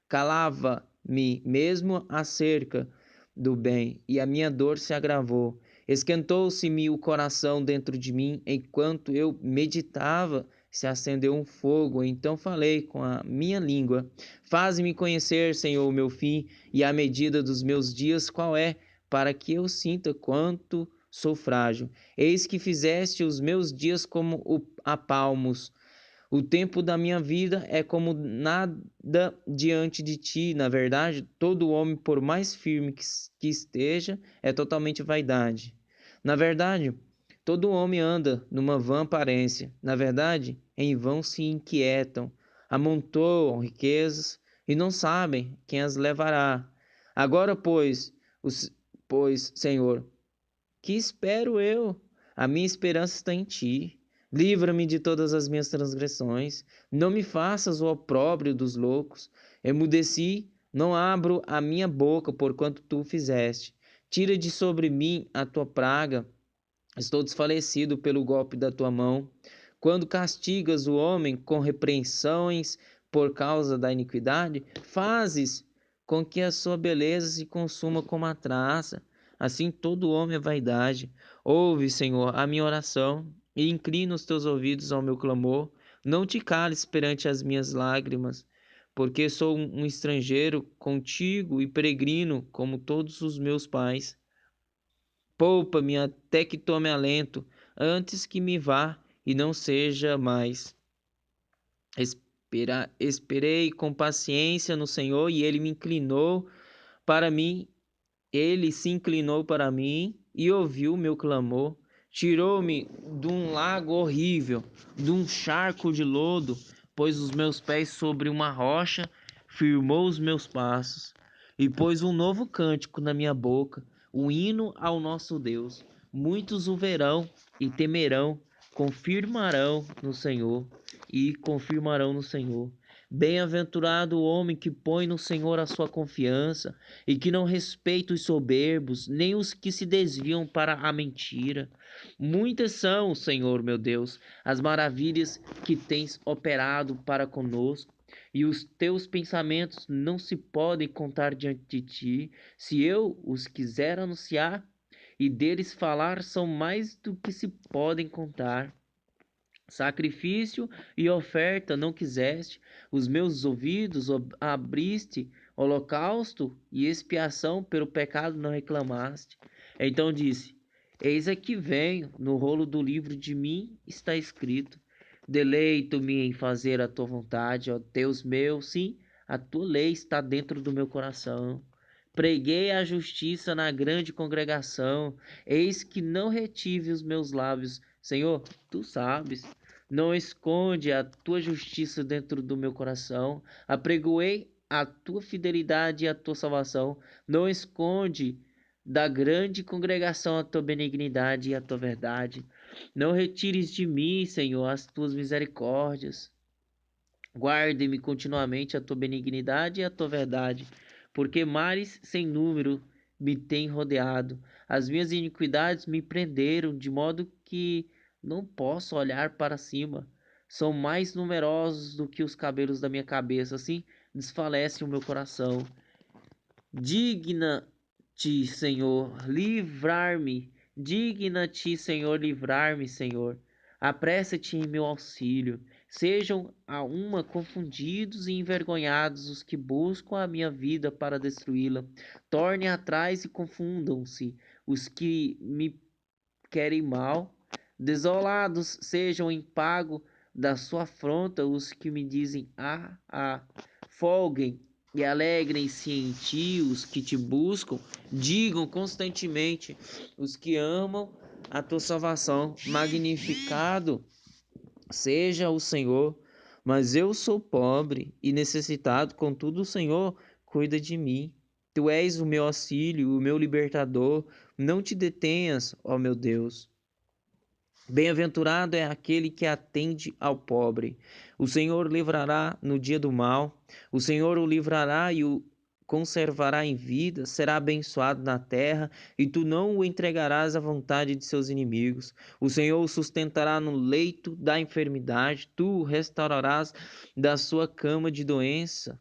calava-me mesmo acerca do bem, e a minha dor se agravou. Esquentou-se-me o coração dentro de mim, enquanto eu meditava, se acendeu um fogo. Então falei com a minha língua: faze-me conhecer, Senhor, o meu fim, e a medida dos meus dias qual é, para que eu sinta quanto sou frágil. Eis que fizeste os meus dias como a palmos. O tempo da minha vida é como nada diante de ti. Na verdade, todo homem, por mais firme que esteja, é totalmente vaidade. Na verdade, todo homem anda numa vã aparência. Na verdade, em vão se inquietam, amontoam riquezas e não sabem quem as levará. Agora, pois, Senhor, que espero eu? A minha esperança está em ti. Livra-me de todas as minhas transgressões. Não me faças o opróbrio dos loucos. Emudeci, não abro a minha boca, porquanto tu fizeste. Tira de sobre mim a tua praga. Estou desfalecido pelo golpe da tua mão. Quando castigas o homem com repreensões por causa da iniquidade, fazes com que a sua beleza se consuma como a traça. Assim todo homem é vaidade. Ouve, Senhor, a minha oração e inclina os teus ouvidos ao meu clamor. Não te cales perante as minhas lágrimas, porque sou um estrangeiro contigo e peregrino como todos os meus pais. Poupa-me até que tome alento, antes que me vá e não seja mais. Esperei com paciência no Senhor e ele me inclinou para mim. Ele se inclinou para mim e ouviu o meu clamor. Tirou-me de um lago horrível, de um charco de lodo, pôs os meus pés sobre uma rocha, firmou os meus passos e pôs um novo cântico na minha boca, um hino ao nosso Deus. Muitos o verão e temerão, confirmarão no Senhor. Bem-aventurado o homem que põe no Senhor a sua confiança e que não respeita os soberbos, nem os que se desviam para a mentira. Muitas são, Senhor meu Deus, as maravilhas que tens operado para conosco, e os teus pensamentos não se podem contar diante de ti. Se eu os quiser anunciar e deles falar, são mais do que se podem contar. Sacrifício e oferta não quiseste, os meus ouvidos abriste, holocausto e expiação pelo pecado não reclamaste. Então disse: Eis aqui venho, no rolo do livro de mim está escrito: Deleito-me em fazer a tua vontade, ó Deus meu, sim, a tua lei está dentro do meu coração. Preguei a justiça na grande congregação, eis que não retive os meus lábios. Senhor, tu sabes, não esconde a tua justiça dentro do meu coração. Apregoei a tua fidelidade e a tua salvação. Não esconde da grande congregação a tua benignidade e a tua verdade. Não retires de mim, Senhor, as tuas misericórdias. Guarde-me continuamente a tua benignidade e a tua verdade, porque mares sem número me têm rodeado. As minhas iniquidades me prenderam, de modo que não posso olhar para cima. São mais numerosos do que os cabelos da minha cabeça, assim desfalece o meu coração. Digna-te, Senhor, livrar-me. Digna-te, Senhor, livrar-me, Senhor. Apressa-te em meu auxílio. Sejam a uma confundidos e envergonhados os que buscam a minha vida para destruí-la. Tornem atrás e confundam-se os que me querem mal. Desolados sejam em pago da sua afronta os que me dizem: folguem e alegrem-se em ti os que te buscam. Digam constantemente os que amam a tua salvação: magnificado seja o Senhor. Mas eu sou pobre e necessitado, contudo o Senhor cuida de mim. Tu és o meu auxílio, o meu libertador. Não te detenhas, ó meu Deus. Bem-aventurado é aquele que atende ao pobre. O Senhor o livrará no dia do mal. O Senhor o livrará e o conservará em vida. Será abençoado na terra, e tu não o entregarás à vontade de seus inimigos. O Senhor o sustentará no leito da enfermidade. Tu o restaurarás da sua cama de doença.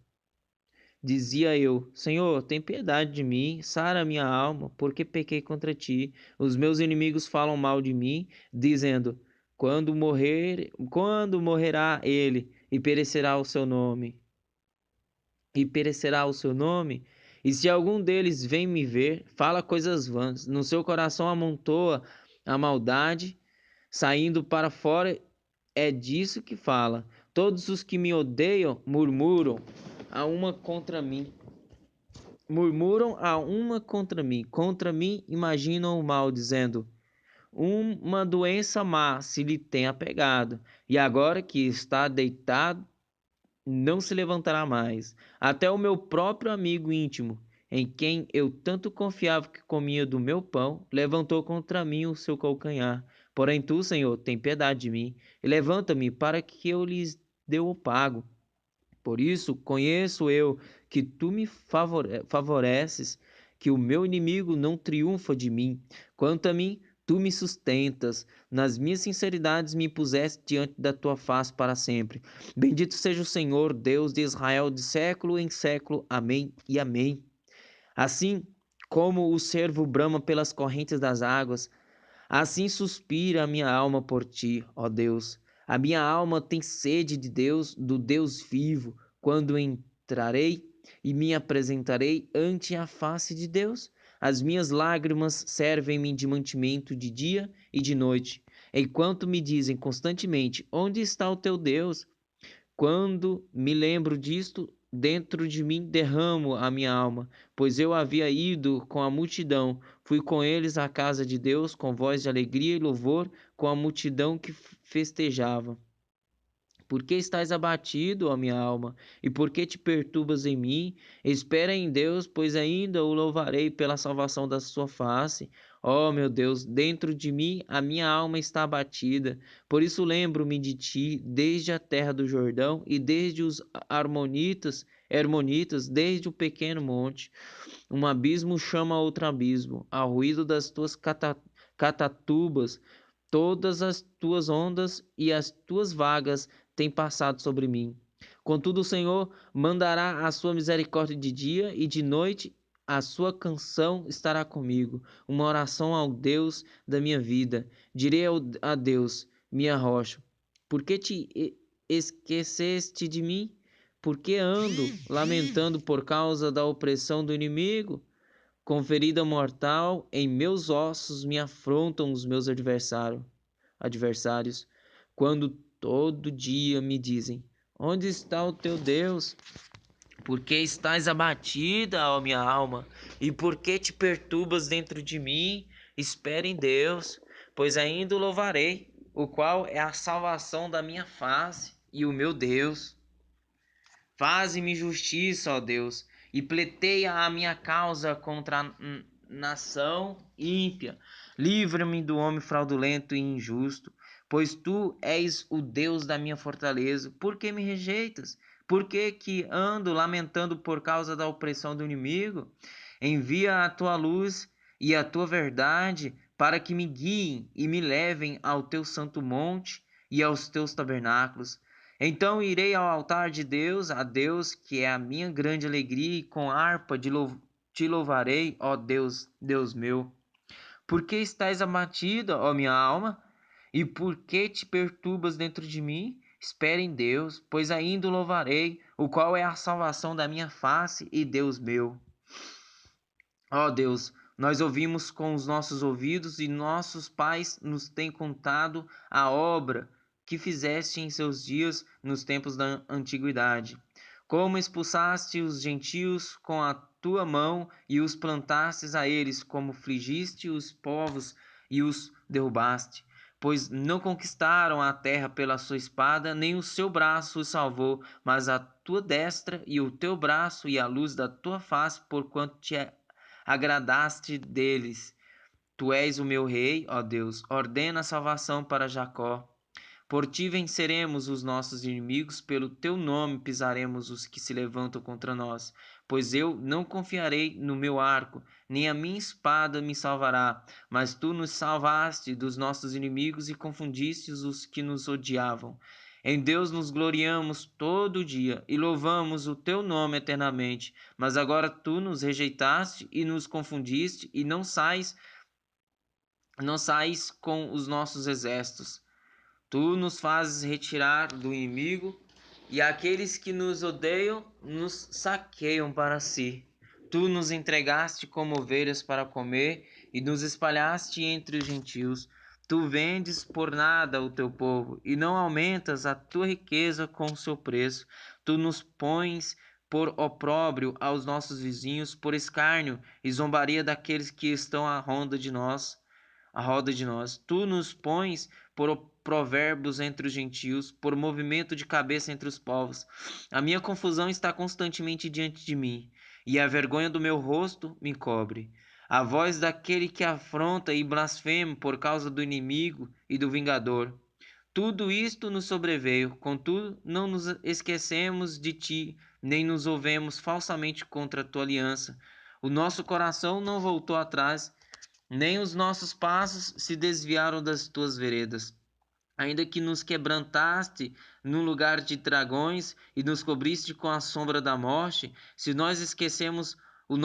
Dizia eu: Senhor, tem piedade de mim, sara minha alma, porque pequei contra ti. Os meus inimigos falam mal de mim, dizendo: quando morrerá ele e perecerá o seu nome? E perecerá o seu nome? E se algum deles vem me ver, fala coisas vãs, no seu coração amontoa a maldade, saindo para fora é disso que fala. Todos os que me odeiam murmuram a uma contra mim. Contra mim imaginam o mal, dizendo: uma doença má se lhe tem apegado, e agora que está deitado, não se levantará mais. Até o meu próprio amigo íntimo, em quem eu tanto confiava que comia do meu pão, levantou contra mim o seu calcanhar. Porém tu, Senhor, tem piedade de mim, e levanta-me para que eu lhes dê o pago. Por isso conheço eu que tu me favoreces, que o meu inimigo não triunfa de mim. Quanto a mim, tu me sustentas. Nas minhas sinceridades me puseste diante da tua face para sempre. Bendito seja o Senhor, Deus de Israel, de século em século. Amém e amém. Assim como o cervo brama pelas correntes das águas, assim suspira a minha alma por ti, ó Deus. A minha alma tem sede de Deus, do Deus vivo. Quando entrarei e me apresentarei ante a face de Deus, as minhas lágrimas servem-me de mantimento de dia e de noite. Enquanto me dizem constantemente: onde está o teu Deus? Quando me lembro disto, dentro de mim derramo a minha alma, pois eu havia ido com a multidão, fui com eles à casa de Deus, com voz de alegria e louvor, com a multidão que festejava. Por que estás abatido, ó minha alma? E por que te perturbas em mim? Espera em Deus, pois ainda o louvarei pela salvação da sua face. Ó meu Deus, dentro de mim a minha alma está abatida. Por isso lembro-me de ti desde a terra do Jordão e desde os Hermonitas, desde o pequeno monte. Um abismo chama outro abismo, ao ruído das tuas catatubas. Todas as tuas ondas e as tuas vagas têm passado sobre mim. Contudo, o Senhor mandará a sua misericórdia de dia e de noite a sua canção estará comigo, uma oração ao Deus da minha vida. Direi a Deus, minha rocha, por que te esqueceste de mim? Por que ando lamentando por causa da opressão do inimigo? Com ferida mortal em meus ossos me afrontam os meus adversários, quando todo dia me dizem: onde está o teu Deus? Por que estás abatida, ó minha alma? E por que te perturbas dentro de mim? Espere em Deus, pois ainda o louvarei, o qual é a salvação da minha face e o meu Deus. Faze-me justiça, ó Deus, e pleiteia a minha causa contra a nação ímpia. Livra-me do homem fraudulento e injusto, pois tu és o Deus da minha fortaleza. Por que me rejeitas? Por que ando lamentando por causa da opressão do inimigo? Envia a tua luz e a tua verdade para que me guiem e me levem ao teu santo monte e aos teus tabernáculos. Então irei ao altar de Deus, a Deus que é a minha grande alegria, e com harpa te louvarei, ó Deus, Deus meu. Por que estás abatida, ó minha alma? E por que te perturbas dentro de mim? Espere em Deus, pois ainda o louvarei, o qual é a salvação da minha face e Deus meu. Ó Deus, nós ouvimos com os nossos ouvidos e nossos pais nos têm contado a obra que fizeste em seus dias nos tempos da antiguidade. Como expulsaste os gentios com a tua mão e os plantastes a eles, como fligiste os povos e os derrubaste. Pois não conquistaram a terra pela sua espada, nem o seu braço os salvou, mas a tua destra e o teu braço e a luz da tua face, porquanto te agradaste deles. Tu és o meu rei, ó Deus, ordena a salvação para Jacó. Por ti venceremos os nossos inimigos, pelo teu nome pisaremos os que se levantam contra nós. Pois eu não confiarei no meu arco, nem a minha espada me salvará, mas tu nos salvaste dos nossos inimigos e confundiste os que nos odiavam. Em Deus nos gloriamos todo dia e louvamos o teu nome eternamente. Mas agora tu nos rejeitaste e nos confundiste e não sais com os nossos exércitos. Tu nos fazes retirar do inimigo, e aqueles que nos odeiam nos saqueiam para si. Tu nos entregaste como ovelhas para comer e nos espalhaste entre os gentios. Tu vendes por nada o teu povo e não aumentas a tua riqueza com o seu preço. Tu nos pões por opróbrio aos nossos vizinhos, por escárnio e zombaria daqueles que estão à roda de nós. Tu nos pões por provérbios entre os gentios, por movimento de cabeça entre os povos. A minha confusão está constantemente diante de mim, e a vergonha do meu rosto me cobre. A voz daquele que afronta e blasfema por causa do inimigo e do vingador. Tudo isto nos sobreveio, contudo não nos esquecemos de ti, nem nos ouvemos falsamente contra a tua aliança. O nosso coração não voltou atrás, nem os nossos passos se desviaram das tuas veredas. Ainda que nos quebrantaste no lugar de dragões e nos cobriste com a sombra da morte, se nós esquecemos o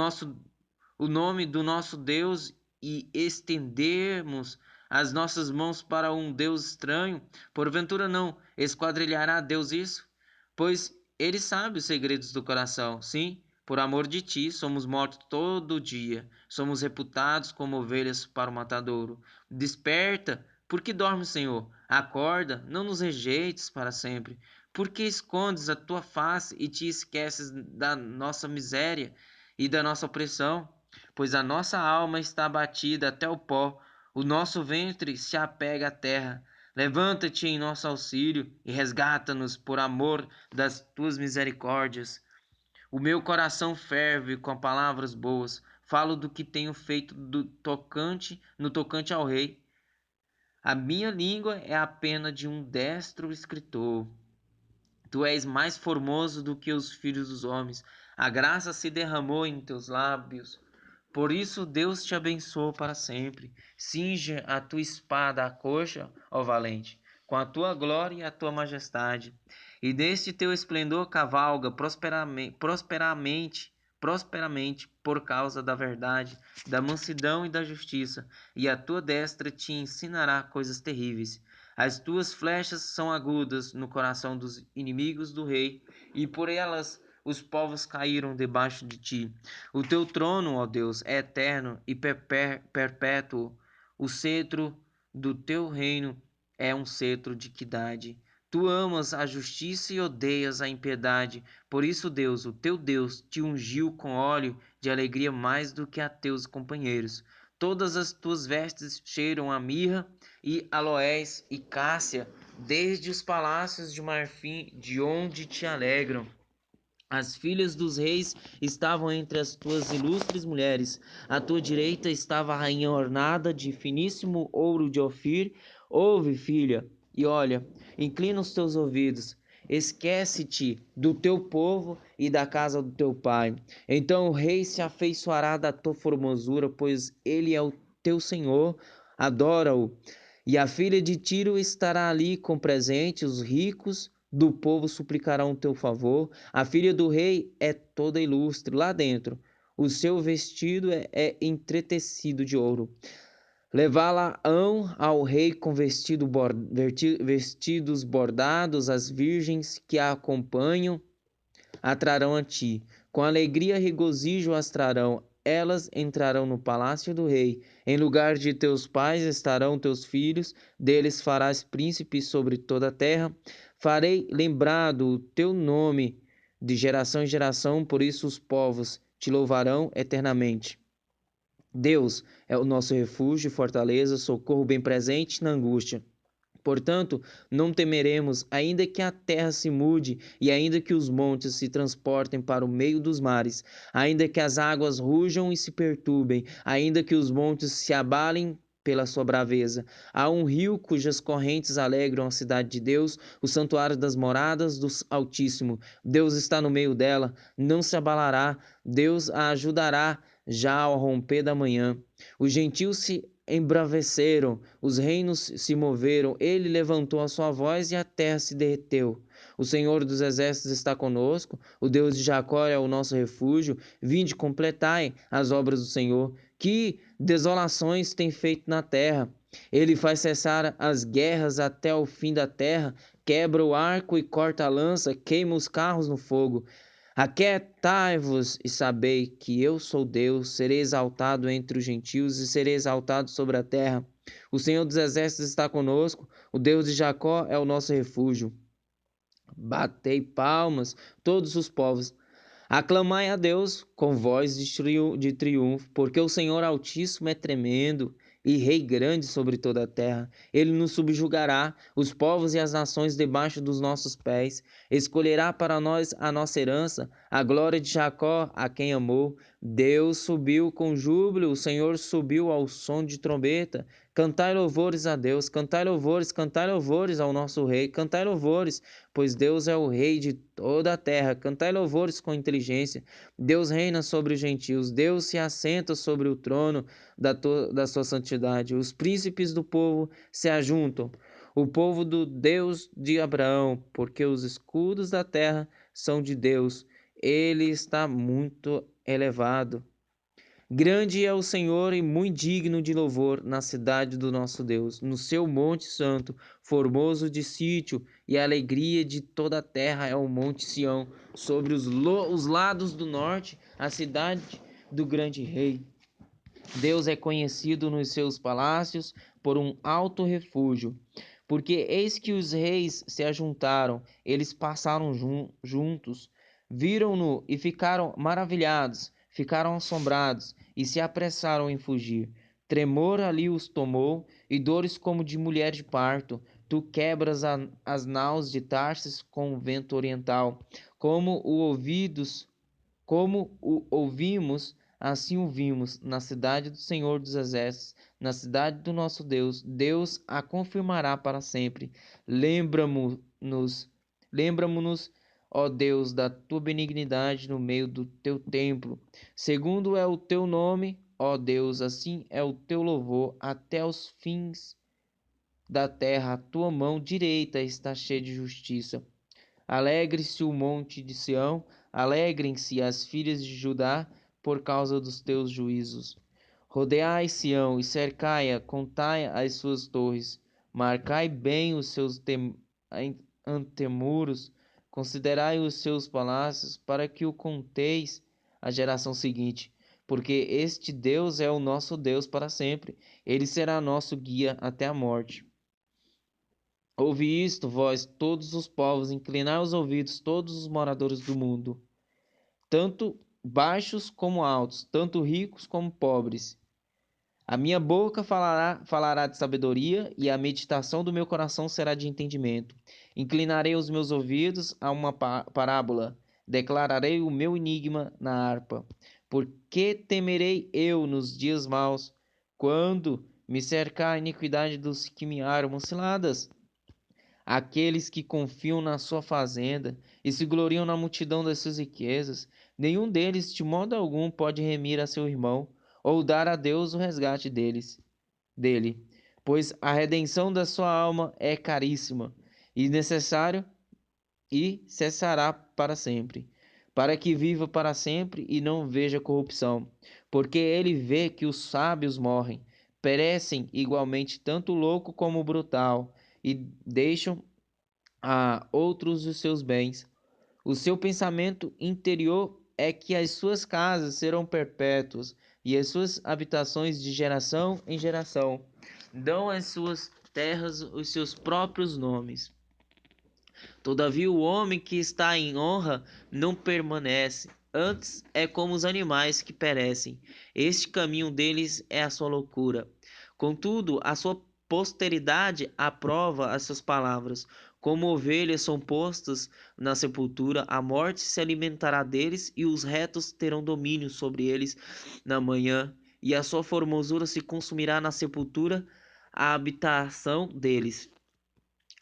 nome do nosso Deus e estendermos as nossas mãos para um Deus estranho, porventura não esquadrilhará Deus isso? Pois ele sabe os segredos do coração. Sim, por amor de ti, somos mortos todo dia. Somos reputados como ovelhas para o matadouro. Desperta, por que dormes, Senhor? Acorda, não nos rejeites para sempre. Por que escondes a tua face e te esqueces da nossa miséria e da nossa opressão? Pois a nossa alma está abatida até o pó, o nosso ventre se apega à terra. Levanta-te em nosso auxílio e resgata-nos por amor das tuas misericórdias. O meu coração ferve com palavras boas. Falo do que tenho feito no tocante ao rei. A minha língua é a pena de um destro escritor. Tu és mais formoso do que os filhos dos homens. A graça se derramou em teus lábios. Por isso Deus te abençoou para sempre. Cinge a tua espada à coxa, ó valente. com a tua glória e a tua majestade. E deste teu esplendor cavalga prosperamente por causa da verdade, da mansidão e da justiça, e a tua destra te ensinará coisas terríveis. As tuas flechas são agudas no coração dos inimigos do rei, e por elas os povos caíram debaixo de ti. O teu trono, ó Deus, é eterno e perpétuo. O cetro do teu reino é um cetro de equidade. Tu amas a justiça e odeias a impiedade. Por isso, Deus, o teu Deus, te ungiu com óleo de alegria mais do que a teus companheiros. Todas as tuas vestes cheiram a mirra e aloés e cássia, desde os palácios de marfim, de onde te alegram. As filhas dos reis estavam entre as tuas ilustres mulheres. À tua direita estava a rainha ornada de finíssimo ouro de Ofir. Ouve, filha, e olha, inclina os teus ouvidos. Esquece-te do teu povo e da casa do teu pai. Então o rei se afeiçoará da tua formosura, pois ele é o teu Senhor. Adora-o. E a filha de Tiro estará ali com presente, os ricos do povo suplicarão o teu favor. A filha do rei é toda ilustre lá dentro. O seu vestido é entretecido de ouro. Levá-la-ão ao rei com vestidos bordados, as virgens que a acompanham atrarão a ti. Com alegria e regozijo as trarão. Elas entrarão no palácio do rei. Em lugar de teus pais estarão teus filhos, deles farás príncipes sobre toda a terra. Farei lembrado o teu nome de geração em geração, por isso os povos te louvarão eternamente. Deus é o nosso refúgio e fortaleza, socorro bem presente na angústia. Portanto, não temeremos, ainda que a terra se mude e ainda que os montes se transportem para o meio dos mares, ainda que as águas rujam e se perturbem, ainda que os montes se abalem pela sua braveza. Há um rio cujas correntes alegram a cidade de Deus, o santuário das moradas do Altíssimo. Deus está no meio dela, não se abalará, Deus a ajudará já ao romper da manhã. Os gentios se embraveceram, os reinos se moveram, ele levantou a sua voz e a terra se derreteu. O Senhor dos exércitos está conosco, o Deus de Jacó é o nosso refúgio. Vinde, completai as obras do Senhor, que desolações tem feito na terra. Ele faz cessar as guerras até o fim da terra, quebra o arco e corta a lança, queima os carros no fogo. Aquietai-vos e sabei que eu sou Deus, serei exaltado entre os gentios e serei exaltado sobre a terra. O Senhor dos exércitos está conosco, o Deus de Jacó é o nosso refúgio. Batei palmas, todos os povos. Aclamai a Deus com voz de triunfo, porque o Senhor Altíssimo é tremendo e Rei grande sobre toda a terra. Ele nos subjugará, os povos e as nações debaixo dos nossos pés. Escolherá para nós a nossa herança, a glória de Jacó, a quem amou. Deus subiu com júbilo, o Senhor subiu ao som de trombeta. Cantai louvores a Deus, cantai louvores ao nosso Rei, cantai louvores, pois Deus é o Rei de toda a terra. Cantai louvores com inteligência. Deus reina sobre os gentios, Deus se assenta sobre o trono da sua santidade. Os príncipes do povo se ajuntam, o povo do Deus de Abraão, porque os escudos da terra são de Deus. Ele está muito elevado. Grande é o Senhor e muito digno de louvor na cidade do nosso Deus, no seu monte santo, formoso de sítio, e a alegria de toda a terra é o monte Sião, sobre os lados do norte, a cidade do grande rei. Deus é conhecido nos seus palácios por um alto refúgio, porque eis que os reis se ajuntaram, eles passaram juntos, viram-no e ficaram maravilhados, ficaram assombrados e se apressaram em fugir. Tremor ali os tomou e dores como de mulher de parto. Tu quebras as naus de Tarsis com o vento oriental, como o ouvimos, assim o vimos na cidade do Senhor dos Exércitos, na cidade do nosso Deus. Deus a confirmará para sempre. Lembra-mo-nos, ó Deus, da tua benignidade no meio do teu templo. Segundo é o teu nome, ó Deus, assim é o teu louvor até os fins da terra, a tua mão direita está cheia de justiça. Alegre-se o monte de Sião, alegrem-se as filhas de Judá, por causa dos teus juízos. Rodeai Sião e cercai-a, contai as suas torres, marcai bem os seus antemuros, considerai os seus palácios, para que o conteis à geração seguinte. Porque este Deus é o nosso Deus para sempre, ele será nosso guia até a morte. Ouvi isto, vós, todos os povos, inclinai os ouvidos, todos os moradores do mundo, tanto baixos como altos, tanto ricos como pobres. A minha boca falará de sabedoria, e a meditação do meu coração será de entendimento. Inclinarei os meus ouvidos a uma parábola, declararei o meu enigma na harpa. Por que temerei eu nos dias maus, quando me cercar a iniquidade dos que me armam ciladas? Aqueles que confiam na sua fazenda e se gloriam na multidão das suas riquezas, nenhum deles de modo algum pode remir a seu irmão ou dar a Deus o resgate dele, pois a redenção da sua alma é caríssima e necessário e cessará para sempre, para que viva para sempre e não veja corrupção, porque ele vê que os sábios morrem, perecem igualmente tanto o louco como o brutal, e deixam a outros os seus bens. O seu pensamento interior é que as suas casas serão perpétuas e as suas habitações de geração em geração. Dão às suas terras os seus próprios nomes. Todavia, o homem que está em honra não permanece. Antes é como os animais que perecem. Este caminho deles é a sua loucura. Contudo, a sua posteridade aprova as suas palavras. Como ovelhas são postas na sepultura, a morte se alimentará deles, e os retos terão domínio sobre eles na manhã, e a sua formosura se consumirá na sepultura, a habitação deles.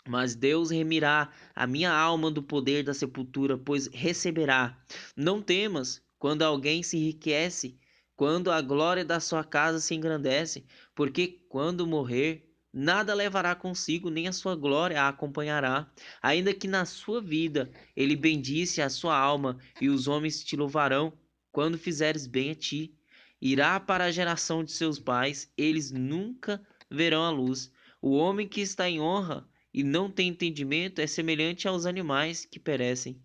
Mas Deus remirá a minha alma do poder da sepultura, pois receberá. Não temas quando alguém se enriquece, quando a glória da sua casa se engrandece, porque quando morrer, nada levará consigo, nem a sua glória a acompanhará. Ainda que na sua vida ele bendisse a sua alma, e os homens te louvarão quando fizeres bem a ti. Irá para a geração de seus pais, eles nunca verão a luz. O homem que está em honra e não tem entendimento é semelhante aos animais que perecem.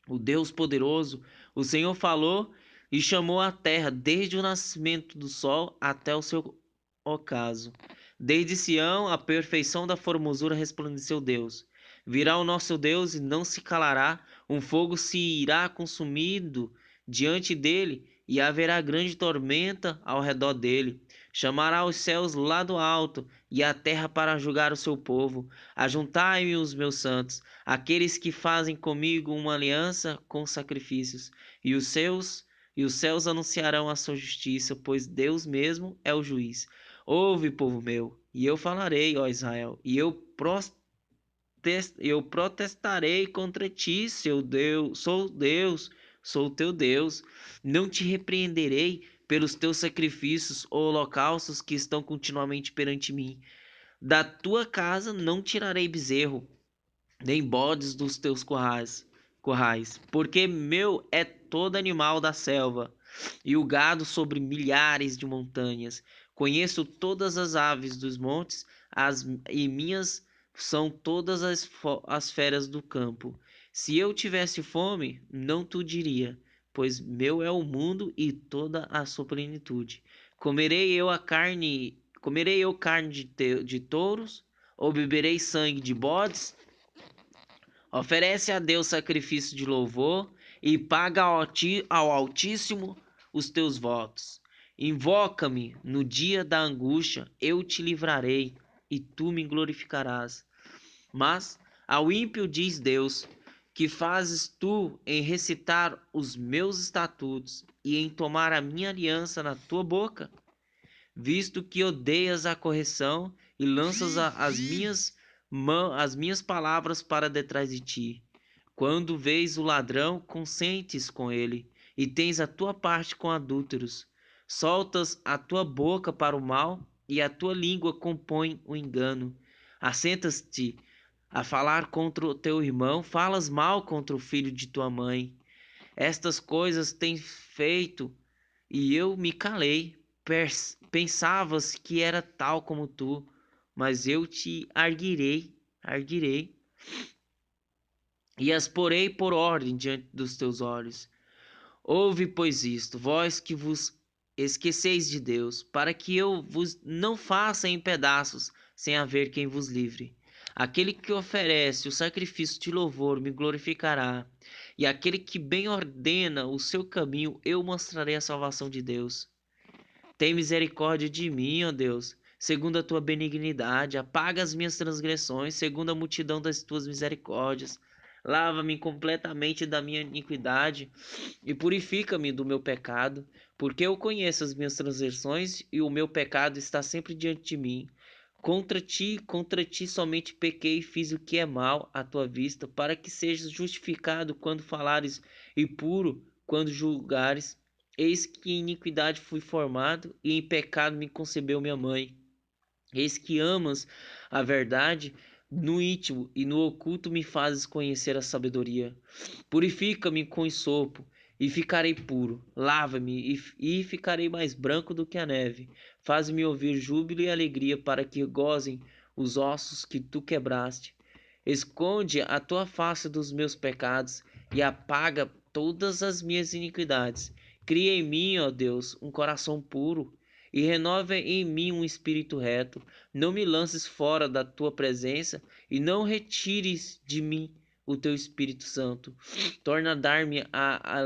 O Deus poderoso, o Senhor falou e chamou a terra desde o nascimento do sol até o seu ocaso. Desde Sião, a perfeição da formosura resplandeceu Deus. Virá o nosso Deus e não se calará, um fogo se irá consumindo diante dele, e haverá grande tormenta ao redor dele. Chamará os céus lá do alto e a terra para julgar o seu povo. Ajuntai-me os meus santos, aqueles que fazem comigo uma aliança com sacrifícios, e os céus anunciarão a sua justiça, pois Deus mesmo é o juiz. Ouve, povo meu, e eu falarei, ó Israel, e eu protestarei contra ti, seu Deus, sou teu Deus. Não te repreenderei pelos teus sacrifícios ou holocaustos que estão continuamente perante mim. Da tua casa não tirarei bezerro, nem bodes dos teus currais, porque meu é todo animal da selva, e o gado sobre milhares de montanhas. Conheço todas as aves dos montes, e minhas são todas as feras do campo. Se eu tivesse fome, não tu diria, pois meu é o mundo e toda a sua plenitude. Comerei eu carne de touros, ou beberei sangue de bodes? Oferece a Deus sacrifício de louvor e paga ao Altíssimo os teus votos. Invoca-me no dia da angústia, eu te livrarei e tu me glorificarás. Mas ao ímpio diz Deus: que fazes tu em recitar os meus estatutos e em tomar a minha aliança na tua boca? Visto que odeias a correção e lanças as minhas palavras para detrás de ti. Quando vês o ladrão, consentes com ele, e tens a tua parte com adúlteros. Soltas a tua boca para o mal e a tua língua compõe o engano. Assentas-te a falar contra o teu irmão, falas mal contra o filho de tua mãe. Estas coisas tens feito, e eu me calei. Pensavas que era tal como tu, mas eu te arguirei, e as porei por ordem diante dos teus olhos. Ouve, pois, isto, vós que vos esqueceis de Deus, para que eu vos não faça em pedaços, sem haver quem vos livre. Aquele que oferece o sacrifício de louvor me glorificará, e aquele que bem ordena o seu caminho, eu mostrarei a salvação de Deus. Tem misericórdia de mim, ó Deus, segundo a tua benignidade, apaga as minhas transgressões, segundo a multidão das tuas misericórdias. Lava-me completamente da minha iniquidade e purifica-me do meu pecado, porque eu conheço as minhas transgressões e o meu pecado está sempre diante de mim. Contra ti somente pequei e fiz o que é mal à tua vista, para que sejas justificado quando falares e puro quando julgares. Eis que em iniquidade fui formado e em pecado me concebeu minha mãe. Eis que amas a verdade no íntimo e no oculto me fazes conhecer a sabedoria. Purifica-me com sopo e ficarei puro. Lava-me e ficarei mais branco do que a neve. Faz-me ouvir júbilo e alegria para que gozem os ossos que tu quebraste. Esconde a tua face dos meus pecados e apaga todas as minhas iniquidades. Cria em mim, ó Deus, um coração puro e renova em mim um espírito reto. Não me lances fora da tua presença e não retires de mim o teu Espírito Santo. Torna a dar-me a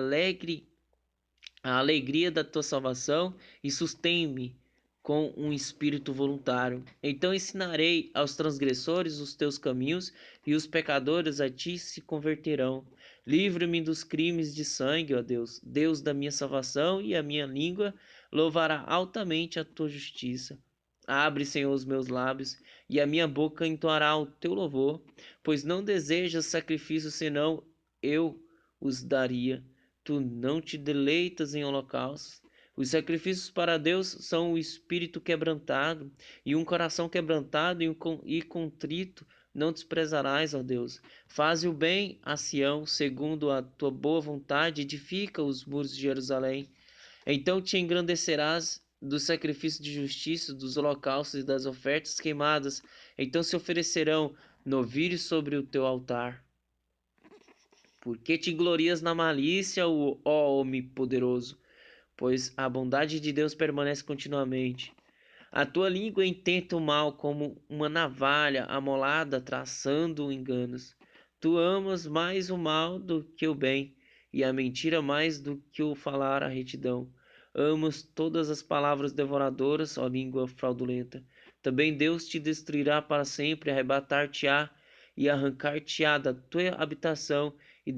alegria da tua salvação e sustém-me com um espírito voluntário. Então ensinarei aos transgressores os teus caminhos e os pecadores a ti se converterão. Livra-me dos crimes de sangue, ó Deus, Deus da minha salvação, e a minha língua louvará altamente a tua justiça. Abre, Senhor, os meus lábios, e a minha boca entoará o teu louvor, pois não desejas sacrifício, senão eu os daria. Tu não te deleitas em holocaustos. Os sacrifícios para Deus são o espírito quebrantado, e um coração quebrantado e contrito não desprezarás, ó Deus. Faze o bem a Sião, segundo a tua boa vontade, edifica os muros de Jerusalém. Então te engrandecerás do sacrifício de justiça, dos holocaustos e das ofertas queimadas. Então se oferecerão novilhos sobre o teu altar. Por que te glorias na malícia, ó homem poderoso? Pois a bondade de Deus permanece continuamente. A tua língua intenta o mal como uma navalha amolada, traçando enganos. Tu amas mais o mal do que o bem, e a mentira mais do que o falar a retidão. Amas todas as palavras devoradoras, ó língua fraudulenta. Também Deus te destruirá para sempre, arrebatar-te-á e arrancar-te-á da tua habitação e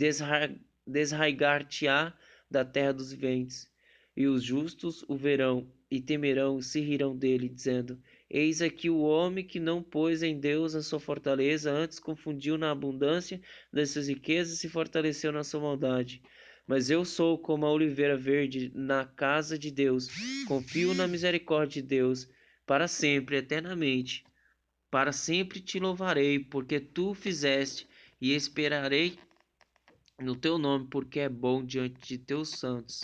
desraigar-te-á da terra dos viventes. E os justos o verão e temerão e se rirão dele, dizendo: Eis aqui o homem que não pôs em Deus a sua fortaleza, antes confundiu na abundância das suas riquezas e se fortaleceu na sua maldade. Mas eu sou como a oliveira verde na casa de Deus, confio na misericórdia de Deus, para sempre, eternamente. Para sempre te louvarei, porque tu fizeste, e esperarei no teu nome, porque é bom diante de teus santos.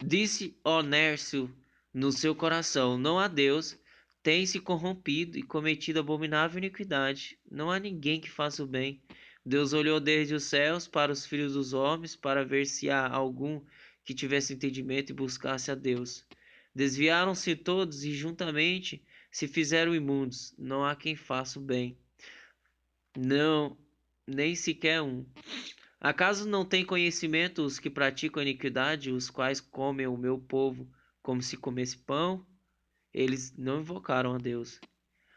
Disse Onércio no seu coração: Não há Deus, tem se corrompido e cometido abominável iniquidade. Não há ninguém que faça o bem. Deus olhou desde os céus para os filhos dos homens, para ver se há algum que tivesse entendimento e buscasse a Deus. Desviaram-se todos e juntamente se fizeram imundos. Não há quem faça o bem. Não, nem sequer um. Acaso não têm conhecimento os que praticam a iniquidade, os quais comem o meu povo como se comesse pão? Eles não invocaram a Deus.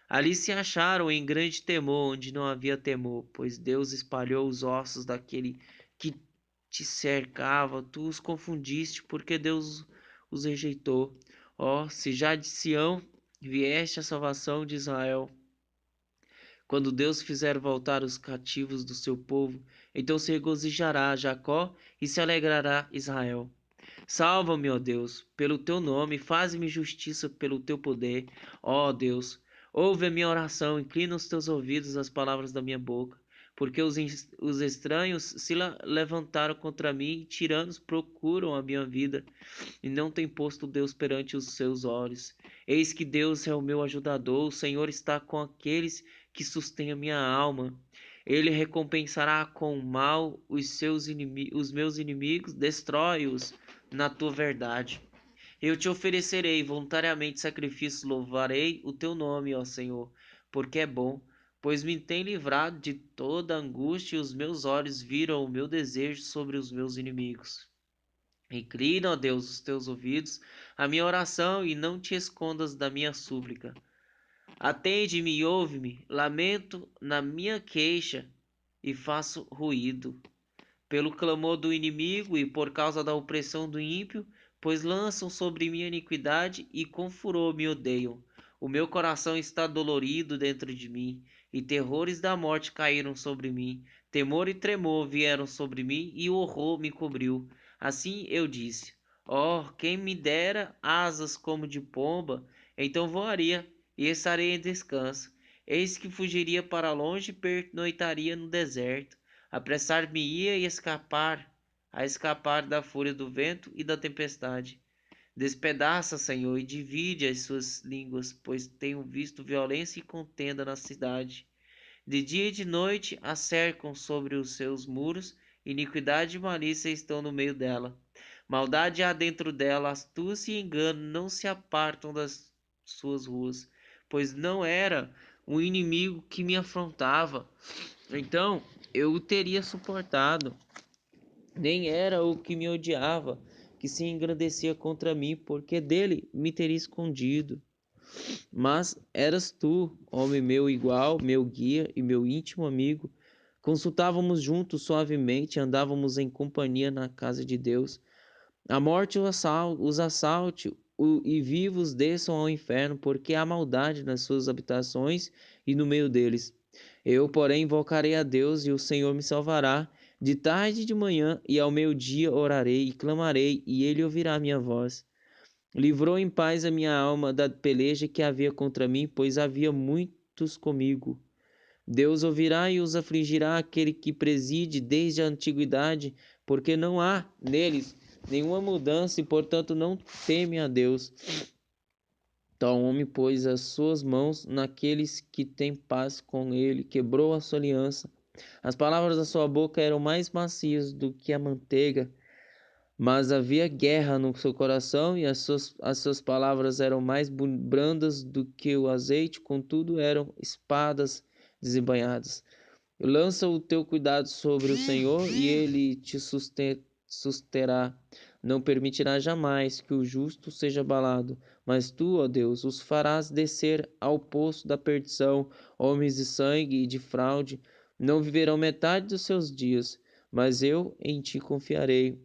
Ali se acharam em grande temor, onde não havia temor, pois Deus espalhou os ossos daquele que te cercava. Tu os confundiste, porque Deus os rejeitou. Ó, se já de Sião vieste a salvação de Israel. Quando Deus fizer voltar os cativos do seu povo, então se regozijará Jacó e se alegrará Israel. Salva-me, ó Deus, pelo teu nome, faz-me justiça pelo teu poder. Ó Deus, ouve a minha oração, inclina os teus ouvidos às palavras da minha boca. Porque os estranhos se levantaram contra mim, e tiranos procuram a minha vida, e não tem posto Deus perante os seus olhos. Eis que Deus é o meu ajudador, o Senhor está com aqueles que sustêm a minha alma. Ele recompensará com o mal os meus inimigos, destrói-os na tua verdade. Eu te oferecerei voluntariamente sacrifícios, louvarei o teu nome, ó Senhor, porque é bom, pois me tem livrado de toda angústia e os meus olhos viram o meu desejo sobre os meus inimigos. Inclina, ó Deus, os teus ouvidos à minha oração e não te escondas da minha súplica. Atende-me e ouve-me, lamento na minha queixa e faço ruído pelo clamor do inimigo e por causa da opressão do ímpio, pois lançam sobre mim a iniquidade e com furor me odeiam. O meu coração está dolorido dentro de mim, e terrores da morte caíram sobre mim. Temor e tremor vieram sobre mim, e o horror me cobriu. Assim eu disse: Oh, quem me dera asas como de pomba, então voaria e estaria em descanso. Eis que fugiria para longe e pernoitaria no deserto. Apressar-me-ia a escapar da fúria do vento e da tempestade. Despedaça, Senhor, e divide as suas línguas, pois tenho visto violência e contenda na cidade. De dia e de noite a cercam sobre os seus muros, iniquidade e malícia estão no meio dela. Maldade há dentro dela, astúcia e engano não se apartam das suas ruas, pois não era o inimigo que me afrontava, então eu o teria suportado. Nem era o que me odiava, que se engrandecia contra mim, porque dele me teria escondido. Mas eras tu, homem meu igual, meu guia e meu íntimo amigo. Consultávamos juntos suavemente, andávamos em companhia na casa de Deus. A morte os assalte e vivos desçam ao inferno, porque há maldade nas suas habitações e no meio deles. Eu, porém, invocarei a Deus e o Senhor me salvará. De tarde e de manhã e ao meio-dia orarei e clamarei, e ele ouvirá minha voz. Livrou em paz a minha alma da peleja que havia contra mim, pois havia muitos comigo. Deus ouvirá e os afligirá aquele que preside desde a antiguidade, porque não há neles nenhuma mudança e, portanto, não teme a Deus. Tal homem pôs as suas mãos naqueles que têm paz com ele, quebrou a sua aliança. As palavras da sua boca eram mais macias do que a manteiga, mas havia guerra no seu coração e as suas palavras eram mais brandas do que o azeite, contudo eram espadas desembainhadas. Lança o teu cuidado sobre o Senhor e ele te susterá. Não permitirá jamais que o justo seja abalado, mas tu, ó Deus, os farás descer ao poço da perdição. Homens de sangue e de fraude não viverão metade dos seus dias, mas eu em ti confiarei.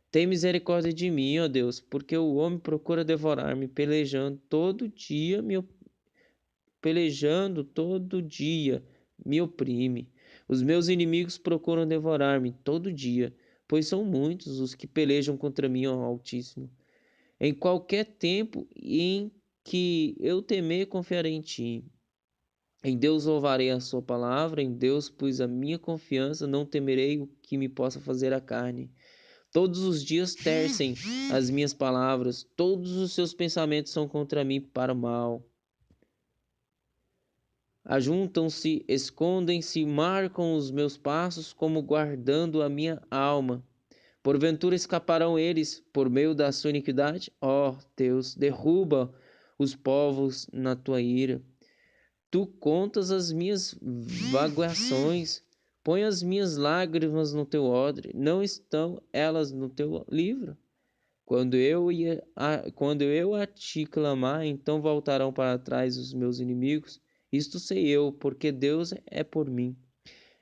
Tem misericórdia de mim, ó Deus, porque o homem procura devorar-me, pelejando todo dia me oprime. Os meus inimigos procuram devorar-me todo dia, pois são muitos os que pelejam contra mim, ó Altíssimo. Em qualquer tempo em que eu temer, confiarei em ti. Em Deus louvarei a sua palavra, em Deus pus a minha confiança, não temerei o que me possa fazer a carne. Todos os dias tecem as minhas palavras, todos os seus pensamentos são contra mim para o mal. Ajuntam-se, escondem-se, marcam os meus passos como guardando a minha alma. Porventura escaparão eles por meio da sua iniquidade? Ó Deus, derruba os povos na tua ira. Tu contas as minhas vaguações, põe as minhas lágrimas no teu odre, não estão elas no teu livro? Quando eu a ti clamar, então voltarão para trás os meus inimigos. Isto sei eu, porque Deus é por mim.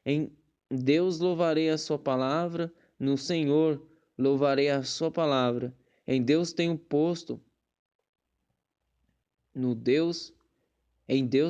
Em Deus louvarei a sua palavra, no Senhor louvarei a sua palavra. Em Deus tenho posto, no Deus, em Deus